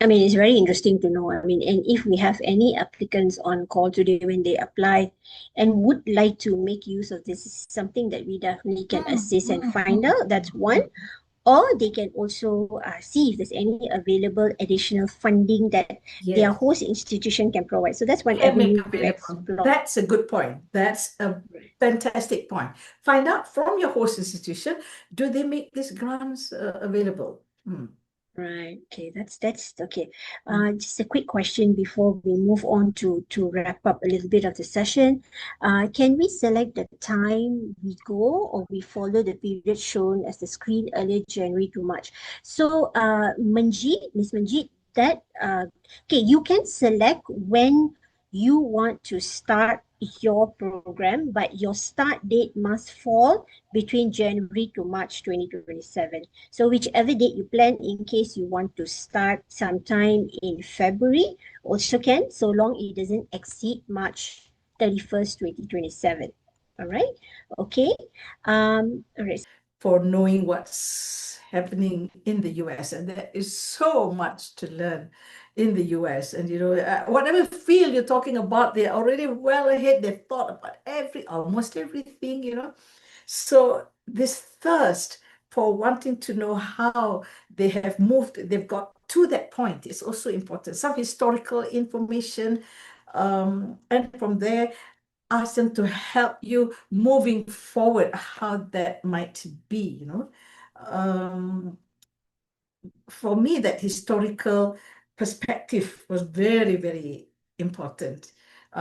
I mean, it's very interesting to know. I mean, and if we have any applicants on call today when they apply and would like to make use of this, is something that we definitely can assist and find out. That's one. Or they can also see if there's any available additional funding that their Yes. host institution can provide. So that's one Can make avenue to available. explore. That's a good point. That's a fantastic point. Find out from your host institution, do they make these grants available? Right. Okay. That's okay. Just a quick question before we move on to wrap up a little bit of the session. Can we select the time we go, or we follow the period shown as the screen earlier, January to March? So, Miss Manjeet, okay, you can select when you want to start your program, but your start date must fall between January to March 2027. So whichever date you plan, in case you want to start sometime in February, also can, so long it doesn't exceed March 31st, 2027. All right. Okay. All right. For knowing what's happening in the US. And there is so much to learn in the US. And, whatever field you're talking about, they're already well ahead. They've thought about almost everything. So this thirst for wanting to know how they have moved, they've got to that point is also important. Some historical information. And from there, ask them to help you moving forward, how that might be. For me, that historical perspective was very, very important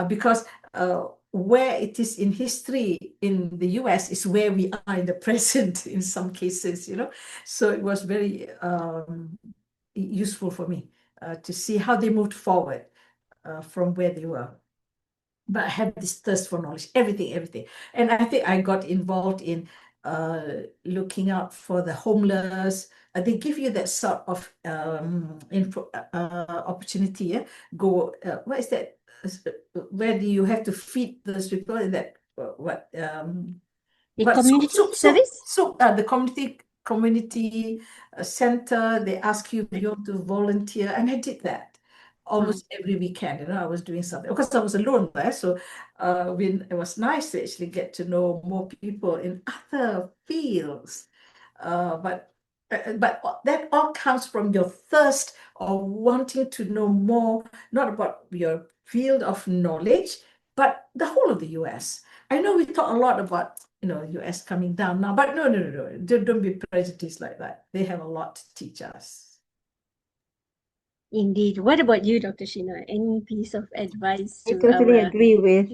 because where it is in history in the US is where we are in the present in some cases. So it was very useful for me to see how they moved forward from where they were. But I have this thirst for knowledge, everything. And I think I got involved in looking out for the homeless. They give you that sort of opportunity. Yeah? Go, what is that? Where do you have to feed those people in that? The But community service? the community center, they ask you if you want to volunteer, and I did that almost every weekend. I was doing something because I was alone there. So it was nice to actually get to know more people in other fields. But that all comes from your thirst of wanting to know more, not about your field of knowledge, but the whole of the US. I know we talk a lot about US coming down now, but no. Don't be prejudiced like that. They have a lot to teach us. Indeed. What about you, Dr. Sheena? Any piece of advice I to totally our... agree with,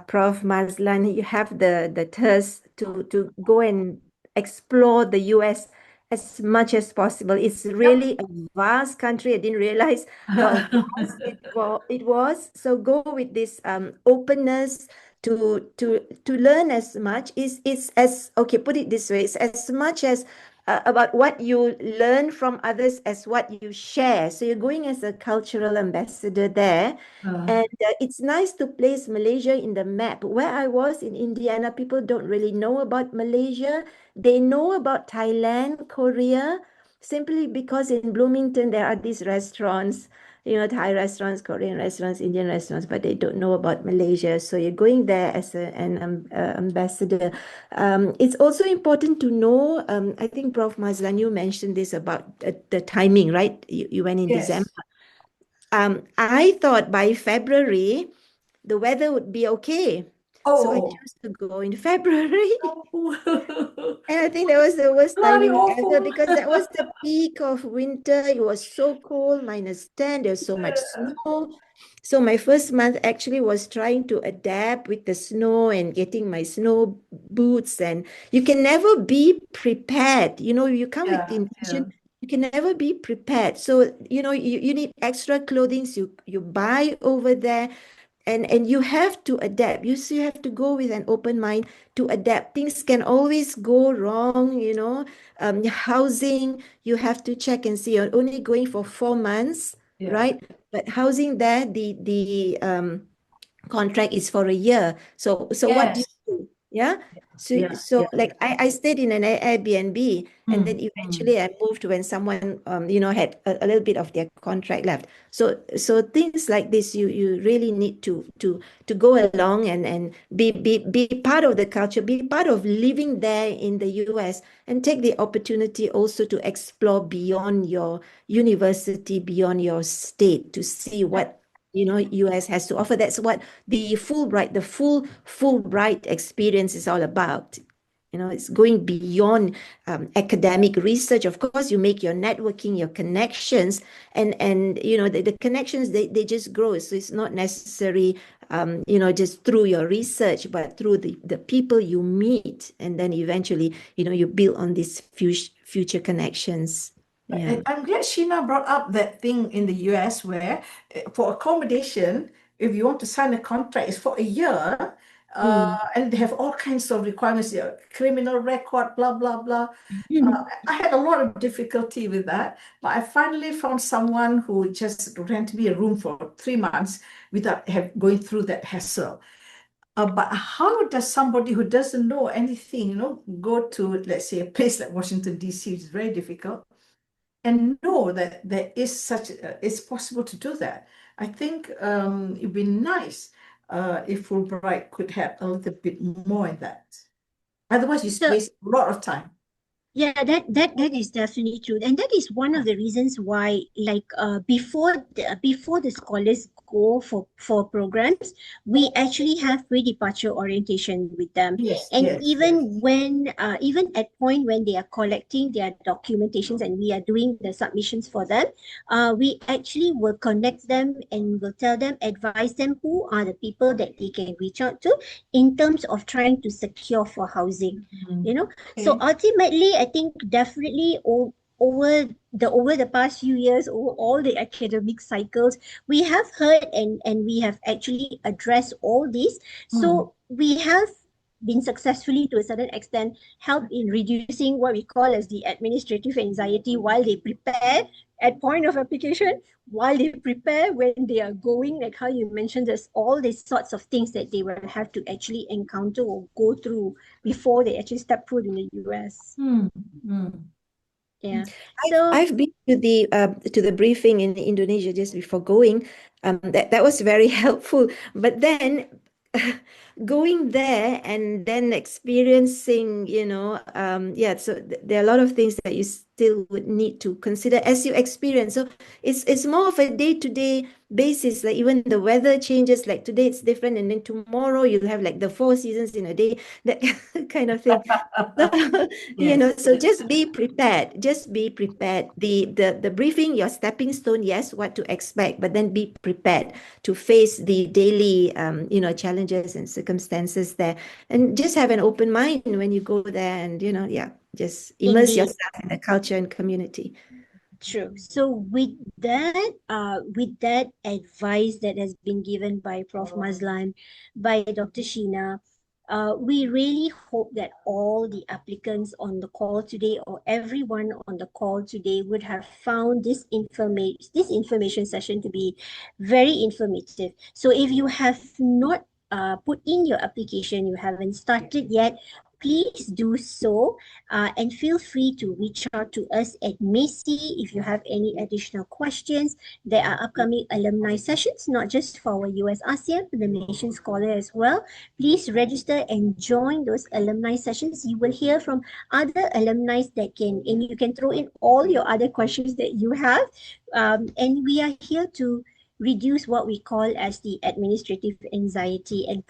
Prof. Mazlan. You have the thirst to go and explore the US as much as possible. It's really a vast country. I didn't realize how vast it was. So go with this openness to learn as much is as okay, put it this way, it's as much as about what you learn from others as what you share. So you're going as a cultural ambassador there. And it's nice to place Malaysia in the map. Where I was in Indiana, people don't really know about Malaysia. They know about Thailand, Korea, simply because in Bloomington there are these restaurants, Thai restaurants, Korean restaurants, Indian restaurants, but they don't know about Malaysia. So you're going there as an ambassador. It's also important to know, I think Prof. Mazlan, you mentioned this about the timing, right? You went in December. Yes. I thought by February, the weather would be okay. So I Oh, chose to go in February. oh. And I think that was the worst Bloody timing ever awful. because that was the peak of winter. It was so cold, -10. There's so much snow. So my first month actually was trying to adapt with the snow and getting my snow boots. And you can never be prepared. You come with the Yeah, yeah, intention, you can never be prepared. So, you need extra clothing you buy over there. And you have to adapt. You still have to go with an open mind to adapt. Things can always go wrong, housing, you have to check and see. You're only going for 4 months, yeah. right? But housing there, the contract is for a year. So what do you Yes. do? Yeah. So Yeah, so yeah. like I stayed in an Airbnb, and then Mm, mm. eventually I moved when someone had a little bit of their contract left. So things like this, you really need to go along and be part of the culture, be part of living there in the US, and take the opportunity also to explore beyond your university, beyond your state, to see Yeah. what US has to offer. That's what the full Fulbright experience is all about. It's going beyond academic research. Of course, you make your networking, your connections, and the connections, they just grow. So it's not necessary, just through your research, but through the people you meet, and then eventually, you build on these future connections. Yeah. And I'm glad Sheena brought up that thing in the US where for accommodation, if you want to sign a contract, it's for a year, Mm. and they have all kinds of requirements, criminal record, blah, blah, blah. I had a lot of difficulty with that, but I finally found someone who just rented me a room for 3 months without going through that hassle. But how does somebody who doesn't know anything, go to, let's say, a place like Washington, D.C., which is very difficult, and know that there is it's possible to do that? I think it'd be nice if Fulbright could have a little bit more in that. Otherwise, you So waste a lot of time. yeah, that is definitely true, and that is one of the reasons why, like, before the scholars go for programs, we actually have pre-departure orientation with them, Yes, and yes, yes. even at point when they are collecting their documentations and we are doing the submissions for them, we actually will connect them and will tell them, advise them who are the people that they can reach out to in terms of trying to secure for housing. Mm. You know, so Okay. ultimately, I think definitely over the past few years, over all the academic cycles, we have heard and we have actually addressed all these. Mm. So we have been successfully, to a certain extent, helped in reducing what we call as the administrative anxiety while they prepare at point of application, while they prepare when they are going, like how you mentioned, there's all these sorts of things that they will have to actually encounter or go through before they actually step foot in the US. Mm. Mm. Yeah. I've So I've been to the briefing in Indonesia just before going. That was very helpful. But then going there and then experiencing, yeah. So there are a lot of things that you still would need to consider as you experience. So it's more of a day-to-day basis. Like even the weather changes. Like today it's different, and then tomorrow you'll have like the four seasons in a day. That kind of thing. Yes, So just be prepared. Just be prepared. The briefing, your stepping stone, yes, what to expect, but then be prepared to face the daily, challenges and circumstances there, and just have an open mind when you go there, and yeah, just immerse indeed, yourself in the culture and community. True. So with that advice that has been given by Prof. Mazlan, by Dr. Sheena, we really hope that all the applicants on the call today, or everyone on the call today, would have found this information session to be very informative. So if you have not put in your application, you haven't started yet, please do so, and feel free to reach out to us at MACEE if you have any additional questions. There are upcoming alumni sessions, not just for our US ASEAN, but the Malaysian Scholar as well. Please register and join those alumni sessions. You will hear from other alumni and you can throw in all your other questions that you have. And we are here to reduce what we call as the administrative anxiety and